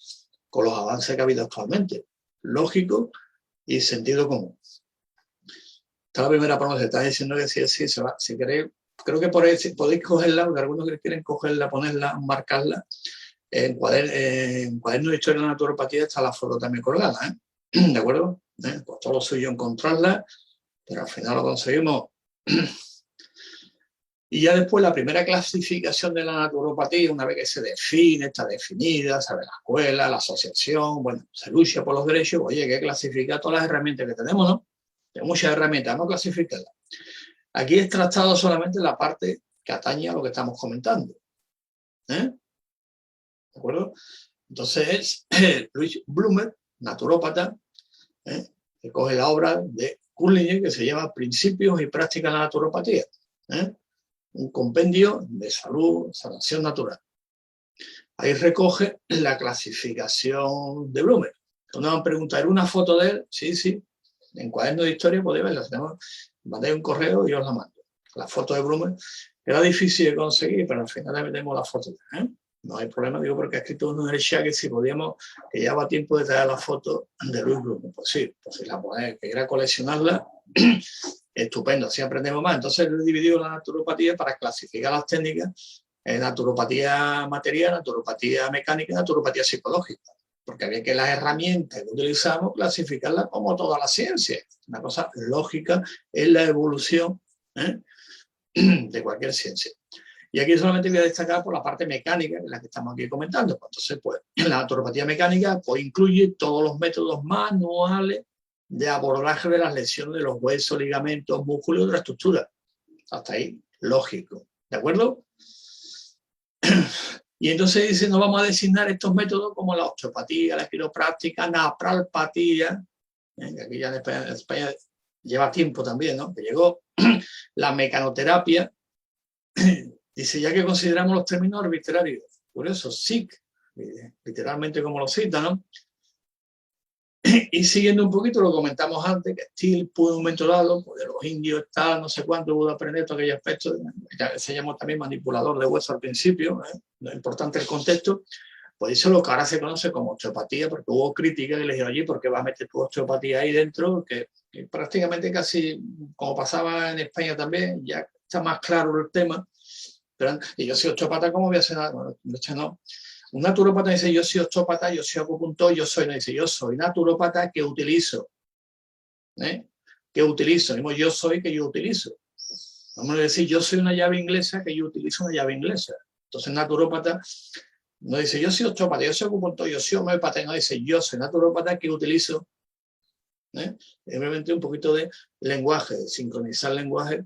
con los avances que ha habido actualmente. Lógico y sentido común. Esta es la primera promo, se está diciendo que sí, se va. Si queréis, creo que podéis cogerla, porque algunos que quieren cogerla, ponerla, marcarla. En cuaderno de historia de la naturopatía está la foto también colgada, ¿de acuerdo? Pues todo lo suyo encontrarla, pero al final lo conseguimos. Y ya después la primera clasificación de la naturopatía, una vez que se define, está definida, sabe la escuela, la asociación, bueno, se lucha por los derechos, oye, hay que clasificar todas las herramientas que tenemos, ¿no? Hay muchas herramientas, no clasificarlas. Aquí he tratado solamente la parte que atañe a lo que estamos comentando. ¿De acuerdo? Entonces es Luis Blumer, naturópata, que coge la obra de Kurlinger que se llama Principios y Prácticas de la Naturopatía. Un compendio de salud, sanación natural. Ahí recoge la clasificación de Blumer. Cuando me han preguntado, ¿era una foto de él? Sí, sí. En cuaderno de historia podéis verla. Mandé un correo y os la mando. La foto de Blumer era difícil de conseguir, pero al final también tenemos la foto. No hay problema, digo, porque ha escrito uno en el chat que si podíamos, que lleva tiempo de traer la foto de Luis Blumer. Pues sí, pues si la ponéis, que quiera coleccionarla, estupendo, así aprendemos más. Entonces he dividido la naturopatía para clasificar las técnicas en naturopatía material, naturopatía mecánica y naturopatía psicológica. Porque había que las herramientas que utilizamos clasificarlas como toda la ciencia. Una cosa lógica en la evolución de cualquier ciencia. Y aquí solamente voy a destacar por la parte mecánica, que es la que estamos aquí comentando. Entonces, pues, la naturopatía mecánica pues, incluye todos los métodos manuales de abordaje de las lesiones de los huesos, ligamentos, músculos y otras estructuras. Hasta ahí, lógico. ¿De acuerdo? Y entonces dice, nos vamos a designar estos métodos como la osteopatía, la quiropráctica, napralpatía, que aquí ya en España lleva tiempo también, ¿no? Que llegó la mecanoterapia. Dice, ya que consideramos los términos arbitrarios, por eso SIC, literalmente como lo cita, ¿no? Y siguiendo un poquito, lo comentamos antes, que Steele pudo en un momento dado, pues de los indios, tal, no sé cuánto, pudo aprender todo aquellos aspectos, se llamó también manipulador de hueso al principio, lo importante es el contexto, pues eso es lo que ahora se conoce como osteopatía, porque hubo críticas que le dijeron, oye, ¿por qué vas a meter tu osteopatía ahí dentro? Que prácticamente casi, como pasaba en España también, ya está más claro el tema. Pero, y yo soy osteópata, ¿cómo voy a hacer nada? Bueno, no. Un naturópata dice, yo soy osteópata, yo soy acupuntor, yo soy naturópata que utilizo. Que utilizo. Digo, yo soy que yo utilizo. Vamos a decir, yo soy una llave inglesa que yo utilizo una llave inglesa. Entonces, naturópata no dice, yo soy osteópata, yo soy acupuntor, yo soy homeópata, no dice, yo soy naturópata que utilizo. Simplemente un poquito de lenguaje, de sincronizar el lenguaje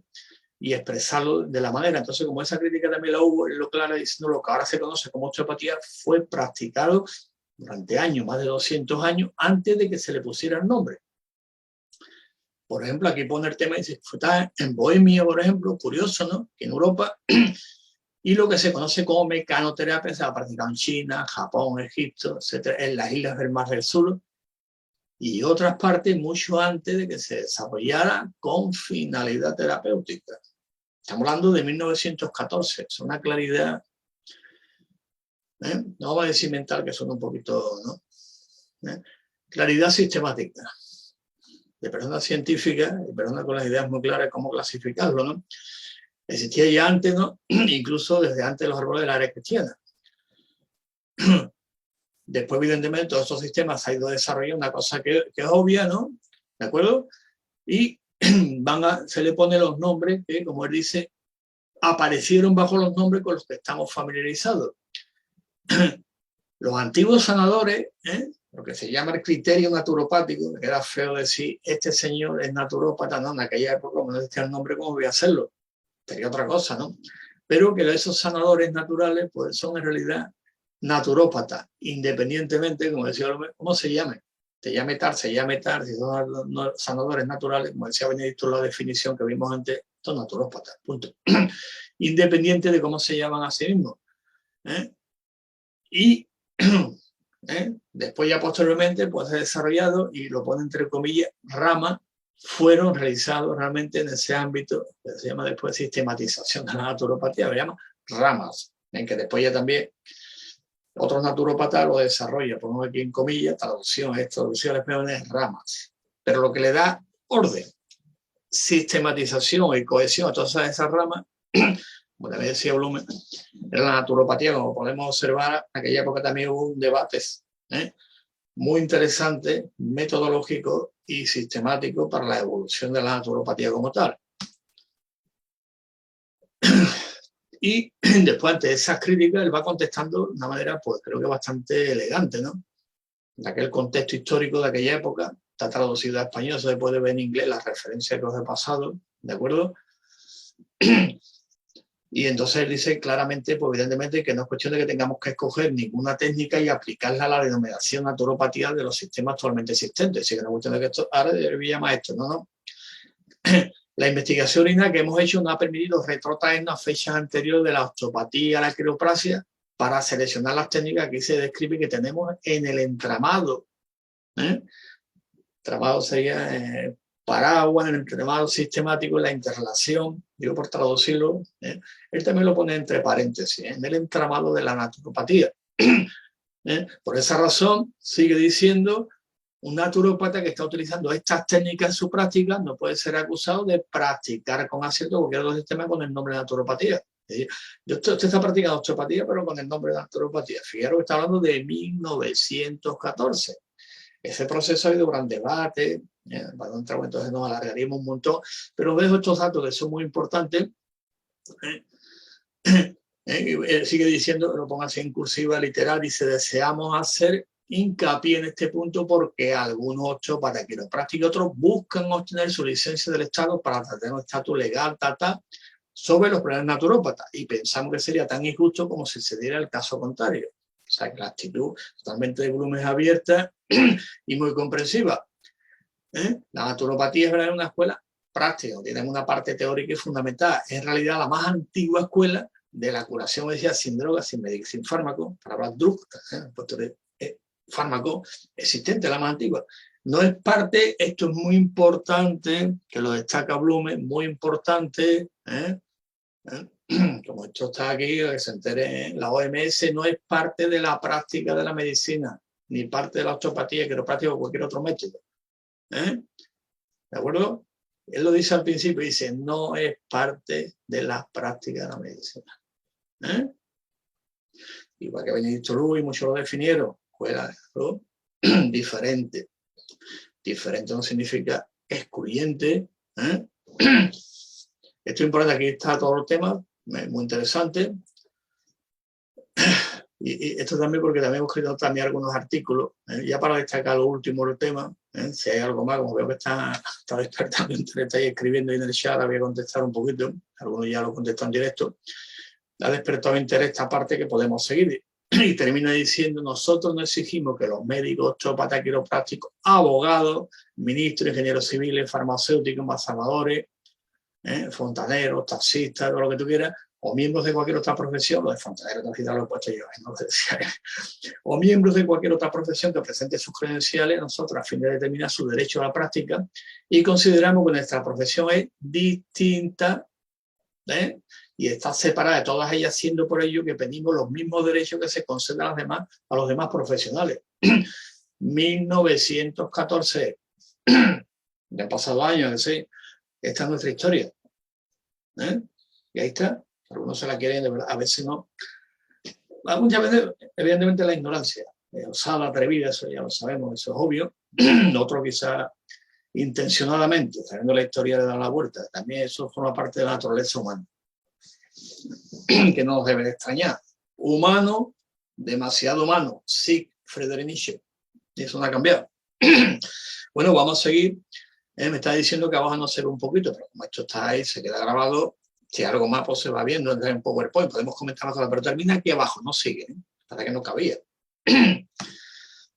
y expresarlo de la manera. Entonces, como esa crítica también la hubo, lo clara diciendo lo que ahora se conoce como osteopatía fue practicado durante años, más de 200 años, antes de que se le pusiera el nombre. Por ejemplo, aquí pone el tema y dice, está en Bohemia, por ejemplo, curioso, ¿no? Que en Europa, y lo que se conoce como mecanoterapia se ha practicado en China, Japón, Egipto, etcétera, en las islas del Mar del Sur y otras partes mucho antes de que se desarrollara con finalidad terapéutica. Estamos hablando de 1914, es una claridad, no vamos a decir mental, que son un poquito, ¿no? Claridad sistemática, de personas científicas y personas con las ideas muy claras de cómo clasificarlo, ¿no? Existía ya antes, ¿no? Incluso desde antes de los árboles de la era cristiana. Después, evidentemente, todos estos sistemas se ha ido desarrollando una cosa que es obvia, ¿no? ¿De acuerdo? Y se le pone los nombres que, como él dice, aparecieron bajo los nombres con los que estamos familiarizados. Los antiguos sanadores, lo que se llama el criterio naturopático, que era feo decir, este señor es naturópata, no, en aquella época no decía el nombre, ¿cómo voy a hacerlo? Sería otra cosa, ¿no? Pero que esos sanadores naturales, pues son en realidad naturópatas, independientemente, como decía, ¿cómo se llame? Se llame tal, si son sanadores naturales, como decía Benedicto en la definición que vimos antes, son naturópatas, punto. Independiente de cómo se llaman a sí mismos. Y después ya posteriormente pues, se ha desarrollado, y lo pone entre comillas, ramas, fueron realizados realmente en ese ámbito que se llama después sistematización de la naturopatía, se llama ramas, en que después ya también otros naturópatas lo desarrollan, ponemos aquí en comillas, traducciones ramas, pero lo que le da orden, sistematización y cohesión a todas esas ramas, como también decía Blume, en la naturopatía, como podemos observar, en aquella época también hubo un debate muy interesante, metodológico y sistemático para la evolución de la naturopatía como tal. Y después, ante esas críticas, él va contestando de una manera, pues creo que bastante elegante, ¿no? De aquel contexto histórico de aquella época, está traducido a español, se puede ver en inglés la referencia que os he pasado, ¿de acuerdo? Y entonces él dice claramente, pues evidentemente, que no es cuestión de que tengamos que escoger ninguna técnica y aplicarla a la denominación naturopatía de los sistemas actualmente existentes. Así que no es cuestión de que esto, ahora debería llamar esto, no. La investigación orina que hemos hecho nos ha permitido retrotraernos a fechas anteriores de la osteopatía, la quiropraxia, para seleccionar las técnicas que se describe que tenemos en el entramado. Entramado sería paraguas, en el entramado sistemático, la interrelación, digo por traducirlo, él también lo pone entre paréntesis, en el entramado de la naturopatía. Por esa razón, sigue diciendo, un naturópata que está utilizando estas técnicas en su práctica no puede ser acusado de practicar con acierto cualquier otro sistema con el nombre de naturopatía. Usted está practicando osteopatía, pero con el nombre de naturopatía. Fijaros que está hablando de 1914. Ese proceso ha habido un gran debate, para no entrar, entonces nos alargaríamos un montón, pero dejo estos datos que son muy importantes. Sigue diciendo, lo pongo así en cursiva literal, dice, deseamos hacer hincapié en este punto porque algunos osteópatas quiroprácticos y otros buscan obtener su licencia del Estado para tener un estatus legal, sobre los problemas naturópatas, y pensamos que sería tan injusto como si se diera el caso contrario. O sea, que la actitud totalmente de Blume es abierta y muy comprensiva. La naturopatía es verdad, una escuela práctica, tiene una parte teórica y fundamental. Es en realidad la más antigua escuela de la curación, decía, sin drogas, sin médicos, sin fármacos, para hablar drug, fármaco existente, la más antigua. No es parte, esto es muy importante, que lo destaca Blume, muy importante, como esto está aquí, que se entere, la OMS no es parte de la práctica de la medicina, ni parte de la osteopatía, quiropráctica o cualquier otro método. ¿De acuerdo? Él lo dice al principio, dice, no es parte de las prácticas de la medicina. Igual que Benedicto Luis, muchos lo definieron, fuera diferente. Diferente no significa excluyente. Esto es importante, aquí está todo el tema, muy interesante. Y esto también porque también hemos escrito también algunos artículos, ya para destacar lo último del tema, si hay algo más, como veo que está despertando interés y escribiendo ahí en el chat, voy a contestar un poquito, algunos ya lo contestan en directo, ha despertado interés esta parte que podemos seguir. Y termina diciendo, nosotros no exigimos que los médicos, osteópatas, quiroprácticos, abogados, ministros, ingenieros civiles, farmacéuticos, embajadores, fontaneros, taxistas, todo lo que tú quieras, o miembros de cualquier otra profesión, los de fontaneros, lo he puesto yo, ¿no? O miembros de cualquier otra profesión que presente sus credenciales, nosotros a fin de determinar su derecho a la práctica, y consideramos que nuestra profesión es distinta, y está separada de todas ellas, siendo por ello que pedimos los mismos derechos que se conceden a los demás profesionales. 1914, ya han pasado años, ¿sí? Esta es nuestra historia. Y ahí está. Algunos se la quieren, de verdad, a veces no. Muchas veces, evidentemente, la ignorancia, osada, atrevida, eso ya lo sabemos, eso es obvio. Otro quizá intencionadamente, sabiendo la historia de dar la vuelta. También eso forma parte de la naturaleza humana, que no nos debe extrañar. Humano, demasiado humano, sí, Friedrich Nietzsche, y eso no ha cambiado. Bueno, vamos a seguir. Me está diciendo que vamos a no hacer un poquito, pero como esto está ahí, se queda grabado. Si algo más pues se va viendo en PowerPoint, podemos comentar más cosas, pero termina aquí abajo, no sigue, para que no cabía.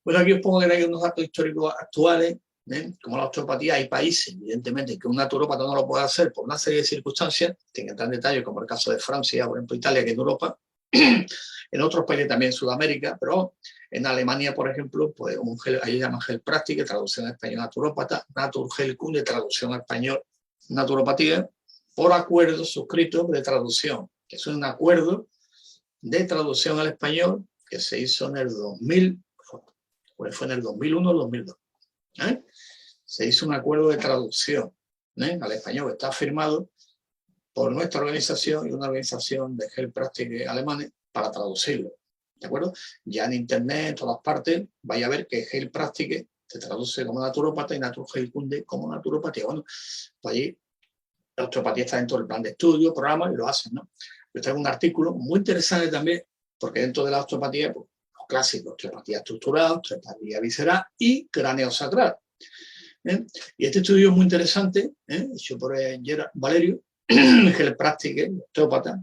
Bueno, aquí os pongo que hay unos datos históricos actuales, como la osteopatía. Hay países, evidentemente, que un naturópata no lo puede hacer por una serie de circunstancias, sin entrar en detalle, como el caso de Francia, por ejemplo, Italia, que es en Europa, en otros países también en Sudamérica, pero en Alemania, por ejemplo, pues ahí llaman Heilpraktiker, traducción en español naturópata, Naturheilkunde, traducción en español naturopatía, por acuerdo suscrito de traducción, que es un acuerdo de traducción al español que se hizo en el 2000, pues fue en el 2001 o 2002. Se hizo un acuerdo de traducción al español que está firmado por nuestra organización y una organización de Heilpraktiker alemanes para traducirlo. ¿De acuerdo? Ya en internet, en todas partes, vais a ver que Heilpraktiker se traduce como naturópata y Naturheilkunde como naturopatía. Bueno, pues allí la osteopatía está dentro del plan de estudio, programa, y lo hacen, ¿no? Yo traigo un artículo muy interesante también, porque dentro de la osteopatía, pues, los clásicos, osteopatía estructural, osteopatía visceral y craneosacral. Y este estudio es muy interesante, hecho por Gerard Valerio, Heilpraktiker, osteópata,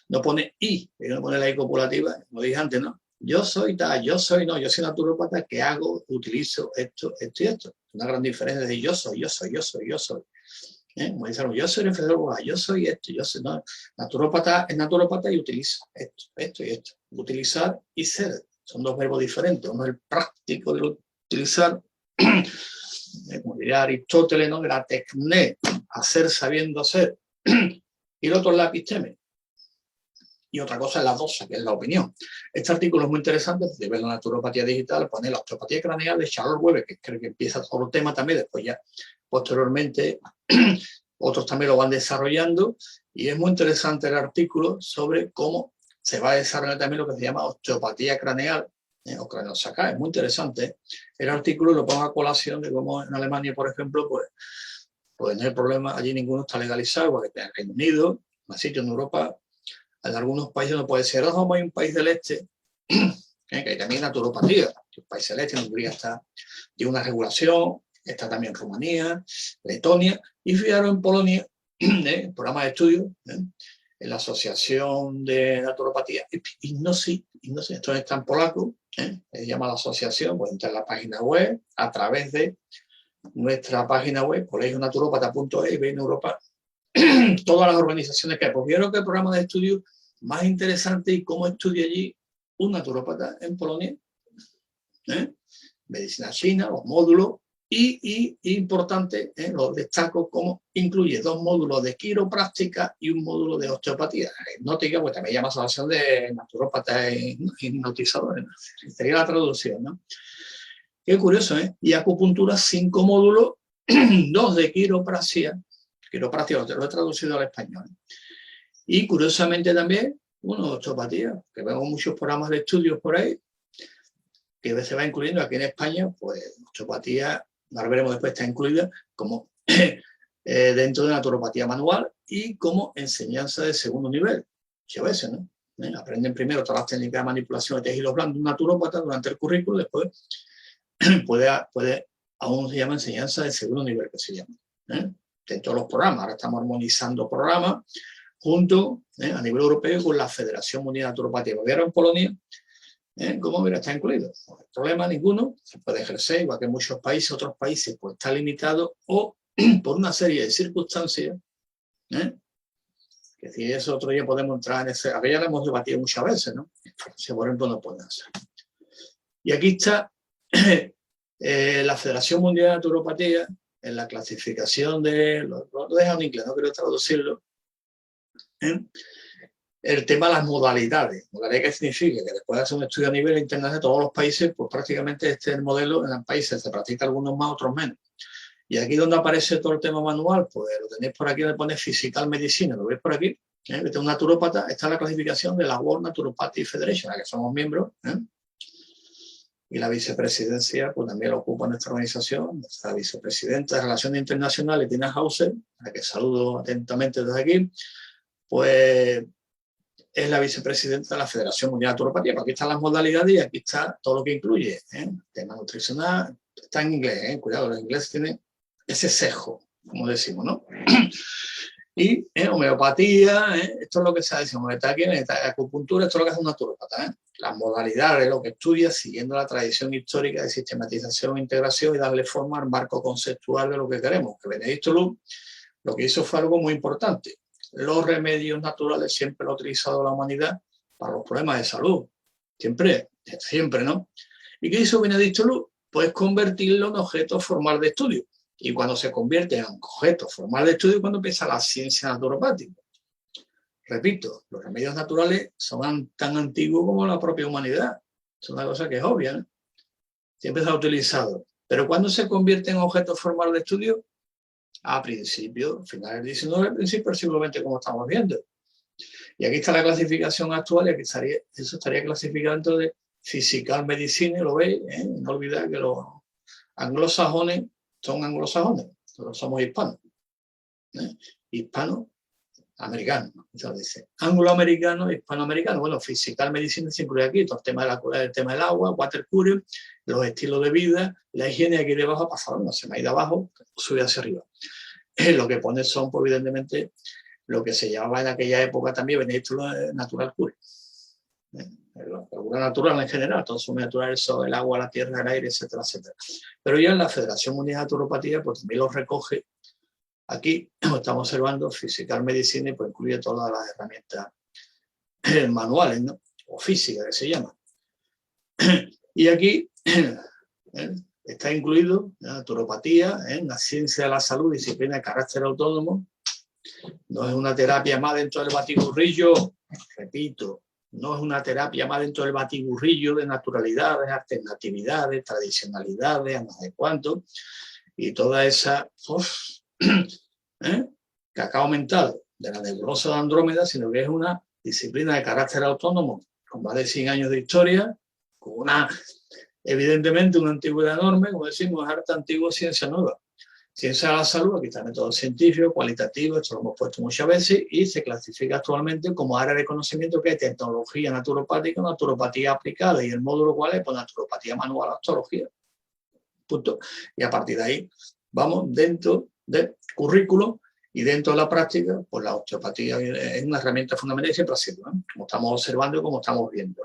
no pone I, no pone la I copulativa, como dije antes, ¿no? Yo soy tal, yo soy naturópata que hago, utilizo esto, esto y esto. Una gran diferencia de yo soy. Como dicen, yo soy enfermero, yo soy esto, yo soy, no, naturópata es naturópata y utiliza esto y esto. Utilizar y ser son dos verbos diferentes. Uno es el práctico de utilizar, como diría Aristóteles, ¿no? La tecné, hacer sabiendo hacer, y el otro es la episteme. Y otra cosa es la dosa, que es la opinión. Este artículo es muy interesante, de ver la naturopatía digital, pone la osteopatía craneal de Charles Weber, que creo que empieza todo el tema también, después ya posteriormente otros también lo van desarrollando, y es muy interesante el artículo sobre cómo se va a desarrollar también lo que se llama osteopatía craneal o craneosacral. Es muy interesante. El artículo lo pongo a colación de cómo en Alemania, por ejemplo, pues no hay problema, allí ninguno está legalizado, porque en el Reino Unido, más sitios en Europa, en algunos países no puede ser. Ahora como hay un país del este, que hay también naturopatía, el país del este, en Hungría tiene una regulación, está también Rumanía, Letonia, y fijaros en Polonia, el programa de estudio, en la Asociación de Naturopatía, Ignosi, esto está en polaco, se llama la asociación, pues entra en la página web, a través de nuestra página web, colegionaturopata.es, y veis en Europa todas las organizaciones que hay. Pues vieron que el programa de estudio más interesante y cómo estudia allí un naturópata en Polonia, medicina china, los módulos, y importante, los destaco como incluye 2 módulos de quiropráctica y un módulo de osteopatía. Hipnótica, pues también llama asociación de naturópatas hipnotizadores, sería la traducción, ¿no? Qué curioso, Y acupuntura, 5 módulos, 2 de quiropraxia lo he traducido al español. Y curiosamente también, uno de osteopatía, que vemos muchos programas de estudios por ahí, que se va incluyendo aquí en España, pues osteopatía, ahora veremos después, está incluida como dentro de naturopatía manual y como enseñanza de segundo nivel. Muchas veces, ¿no? Aprenden primero todas las técnicas de manipulación de tejidos blandos de un naturópata durante el currículo, después puede aún se llama enseñanza de segundo nivel, que se llama. Dentro de los programas, ahora estamos armonizando programas junto a nivel europeo con la Federación Mundial de Naturopatía. Ahora en Polonia, ¿cómo mira, está incluido? No hay problema ninguno, se puede ejercer, igual que en muchos países, otros países, pues está limitado o por una serie de circunstancias, que si eso otro día podemos entrar en ese, aquella la hemos debatido muchas veces, ¿no? En Francia, por ejemplo, no pueden hacer. Y aquí está la Federación Mundial de Naturopatía, en la clasificación de, lo dejo en inglés, no quiero traducirlo, el tema de las modalidades. ¿Modalidad qué significa? Que después de hacer un estudio a nivel internacional de todos los países, pues prácticamente este es el modelo. En los países se practica algunos más, otros menos. Y aquí donde aparece todo el tema manual, pues lo tenéis por aquí, le pone Physical Medicine, lo veis por aquí. Este es un naturópata, está en la clasificación de la World Naturopathy Federation, a la que somos miembros. Y la vicepresidencia, pues también lo ocupa nuestra organización, nuestra vicepresidenta de Relaciones Internacionales, Tina Hauser, a la que saludo atentamente desde aquí. Pues es la vicepresidenta de la Federación Mundial de Naturopatía. Aquí están las modalidades y aquí está todo lo que incluye. Tema nutricional, está en inglés, cuidado, los ingleses tienen ese sesgo, como decimos, ¿no? Y homeopatía, esto es lo que se dice, homeopatía, acupuntura, esto es lo que hace un naturópata. Las modalidades, lo que estudia, siguiendo la tradición histórica de sistematización e integración y darle forma al marco conceptual de lo que queremos. Que Benedicto Luz lo que hizo fue algo muy importante. Los remedios naturales siempre lo ha utilizado la humanidad para los problemas de salud. Siempre, ¿no? ¿Y qué hizo Benedicto Luz? Pues convertirlo en objeto formal de estudio. Y cuando se convierte en objeto formal de estudio, cuando empieza la ciencia naturopática. Repito, los remedios naturales son tan antiguos como la propia humanidad. Es una cosa que es obvia, ¿no? Siempre se ha utilizado. Pero cuando se convierte en objeto formal de estudio, a principios, finales del XIX, principios del siglo XX, como estamos viendo. Y aquí está la clasificación actual, y aquí eso estaría clasificado dentro de Physical Medicine, lo veis, no olvidar que los anglosajones son anglosajones, nosotros somos hispanos, hispanoamericanos, dice. Angloamericano, hispanoamericano. Bueno, Physical Medicine se incluye aquí, todo el tema del agua, water cure, los estilos de vida, la higiene aquí debajo, pasado, no se me ha ido abajo, sube hacia arriba. Lo que pone son, pues, evidentemente, lo que se llamaba en aquella época también Benedicto Natural Cure. La cura natural en general, todo son natural, el sol, el agua, la tierra, el aire, etcétera, etcétera. Pero ya en la Federación Mundial de Naturopatía, pues también lo recoge. Aquí estamos observando Physical Medicine, pues incluye todas las herramientas manuales, ¿no? O físicas, que se llama. Y aquí está incluido la naturopatía, la ciencia de la salud, disciplina de carácter autónomo. No es una terapia más dentro del batiburrillo, repito, no es una terapia más dentro del batiburrillo de naturalidades, alternatividades, tradicionalidades, no sé cuánto, y toda esa cacao mental de la nebulosa de Andrómeda, sino que es una disciplina de carácter autónomo, con más de 100 años de historia, con evidentemente una antigüedad enorme, como decimos, arte antiguo, ciencia nueva. Ciencia de la salud, aquí está el método científico, cualitativo, esto lo hemos puesto muchas veces, y se clasifica actualmente como área de conocimiento que es tecnología naturopática, naturopatía aplicada, y el módulo cuál es, pues naturopatía manual, osteología. Punto. Y a partir de ahí vamos dentro del currículo y dentro de la práctica, pues la osteopatía es una herramienta fundamental y siempre ha sido, como estamos observando y como estamos viendo.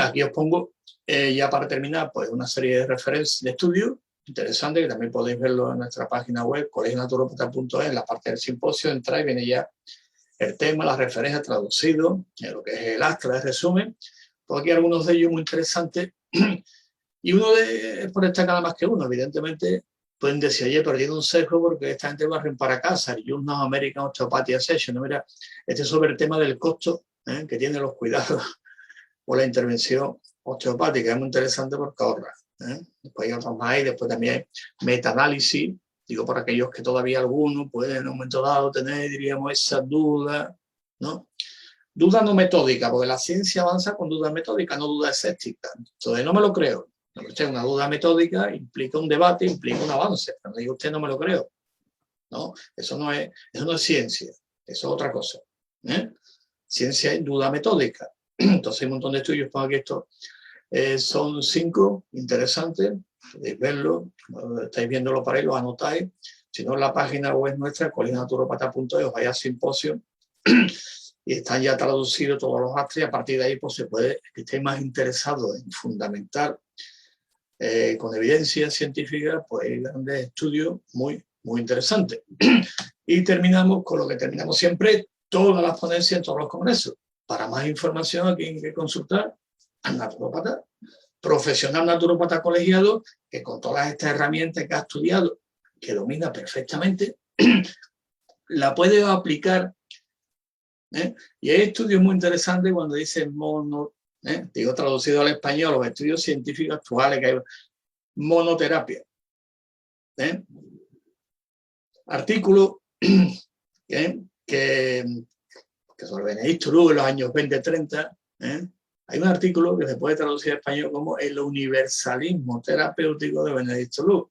Aquí os pongo, ya para terminar, pues una serie de referencias de estudios interesante, que también podéis verlo en nuestra página web, colegionaturopata.es, en la parte del simposio, entráis, viene ya el tema, las referencias traducidos, lo que es el astra de resumen. Pues aquí algunos de ellos muy interesantes, y uno es por destacar nada más que uno, evidentemente. Pueden decir, oye, perdido un sesgo porque esta gente va para casa, y un American Osteopathy Session, ¿no? Mira, este es sobre el tema del costo que tienen los cuidados o la intervención osteopática, es muy interesante porque ahorra. Después hay otros más, y después también hay metaanálisis, digo, por aquellos que todavía algunos pueden en un momento dado tener, diríamos, esa duda, ¿no? Duda no metódica, porque la ciencia avanza con duda metódica, no duda escéptica. Entonces no me lo creo. Una duda metódica implica un debate, implica un avance. Cuando digo usted no me lo creo, ¿no? Eso no es ciencia, eso es otra cosa. Ciencia es duda metódica. Entonces hay un montón de estudios para que esto son 5 interesantes, podéis verlo, estáis viéndolo para ahí, lo anotáis. Si no, en la página web nuestra, colegionaturopata.es, os vais al simposio y están ya traducidos todos los astres, y a partir de ahí pues se puede, que estéis más interesados en fundamentar con evidencia científica, pues hay grandes estudios muy, muy interesantes. Y terminamos con lo que terminamos siempre, todas las ponencias en todos los congresos. Para más información, aquí hay que consultar al naturópata, profesional naturópata colegiado, que con todas estas herramientas que ha estudiado, que domina perfectamente, la puede aplicar. Y hay estudios muy interesantes cuando dicen digo traducido al español, los estudios científicos actuales que hay, monoterapia. Artículo que sobre Benedicto Luz en los años 20-30, hay un artículo que se puede traducir en español como el universalismo terapéutico de Benedicto Luz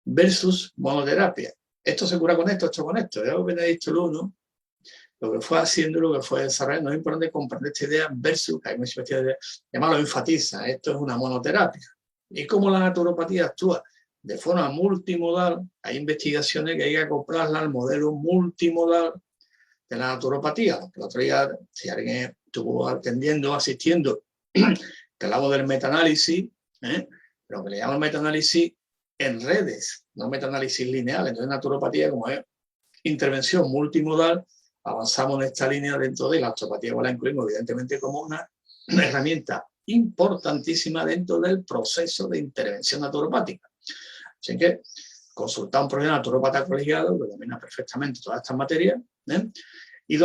versus monoterapia. Esto se cura con esto, esto con esto. Benedicto Luz, ¿no? lo que fue haciendo, lo que fue desarrollando. Es importante comprender esta idea versus, que hay muchas veces, además lo enfatiza, esto es una monoterapia. ¿Y cómo la naturopatía actúa? De forma multimodal. Hay investigaciones que hay que acoplarla al modelo multimodal de la naturopatía. El otro día, si alguien estuvo atendiendo, asistiendo, que hablamos del metaanálisis, lo que le llaman metaanálisis en redes, no metaanálisis lineal. Entonces, naturopatía, como es intervención multimodal, avanzamos en esta línea dentro de la osteopatía, la incluimos evidentemente como una herramienta importantísima dentro del proceso de intervención naturopática. Así que consultar a un profesional naturopata colegiado que domina perfectamente todas estas materias, y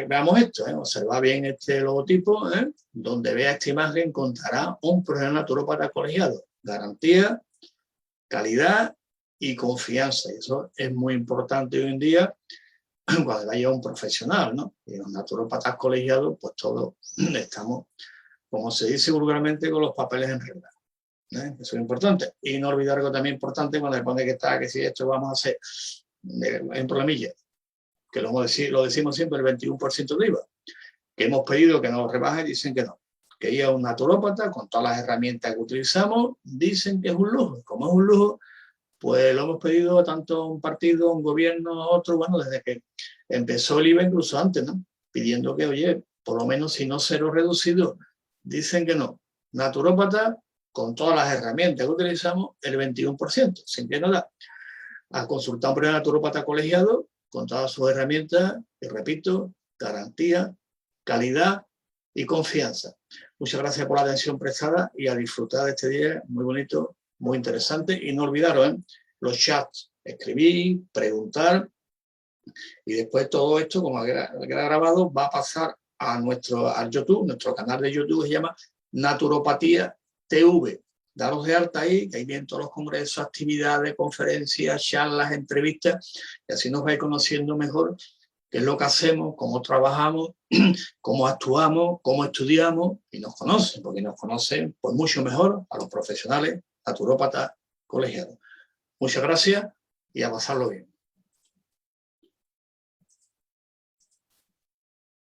veamos esto, observa bien este logotipo, donde vea esta imagen encontrará un profesional naturopata colegiado, garantía, calidad y confianza. Y eso es muy importante hoy en día cuando vaya un profesional, ¿no? Y los naturópatas colegiados, pues todos estamos, como se dice vulgarmente, con los papeles en regla. Eso es importante. Y no olvidar algo también importante cuando le pone que está, que si esto vamos a hacer en problemilla, que lo decimos siempre, el 21% de IVA, que hemos pedido que nos rebaje y dicen que no. Que ya un naturópata, con todas las herramientas que utilizamos, dicen que es un lujo. Como es un lujo, pues lo hemos pedido tanto a un partido, a un gobierno, a otro, bueno, desde que empezó el IVA, incluso antes, ¿no? Pidiendo que, oye, por lo menos si no cero reducido, dicen que no. Naturópata, con todas las herramientas que utilizamos, el 21%, sin que no da. A consultar a un primer naturópata colegiado, con todas sus herramientas, y repito, garantía, calidad y confianza. Muchas gracias por la atención prestada y a disfrutar de este día muy bonito, muy interesante. Y no olvidaros, los chats, escribir, preguntar, y después todo esto, como queda grabado, va a pasar a YouTube, nuestro canal de YouTube se llama Naturopatía TV. Daros de alta ahí, que ahí vienen todos los congresos, actividades, conferencias, charlas, entrevistas, y así nos vais conociendo mejor qué es lo que hacemos, cómo trabajamos, cómo actuamos, cómo estudiamos, y nos conocen, porque nos conocen pues mucho mejor a los profesionales naturópatas colegiados. Muchas gracias y a pasarlo bien.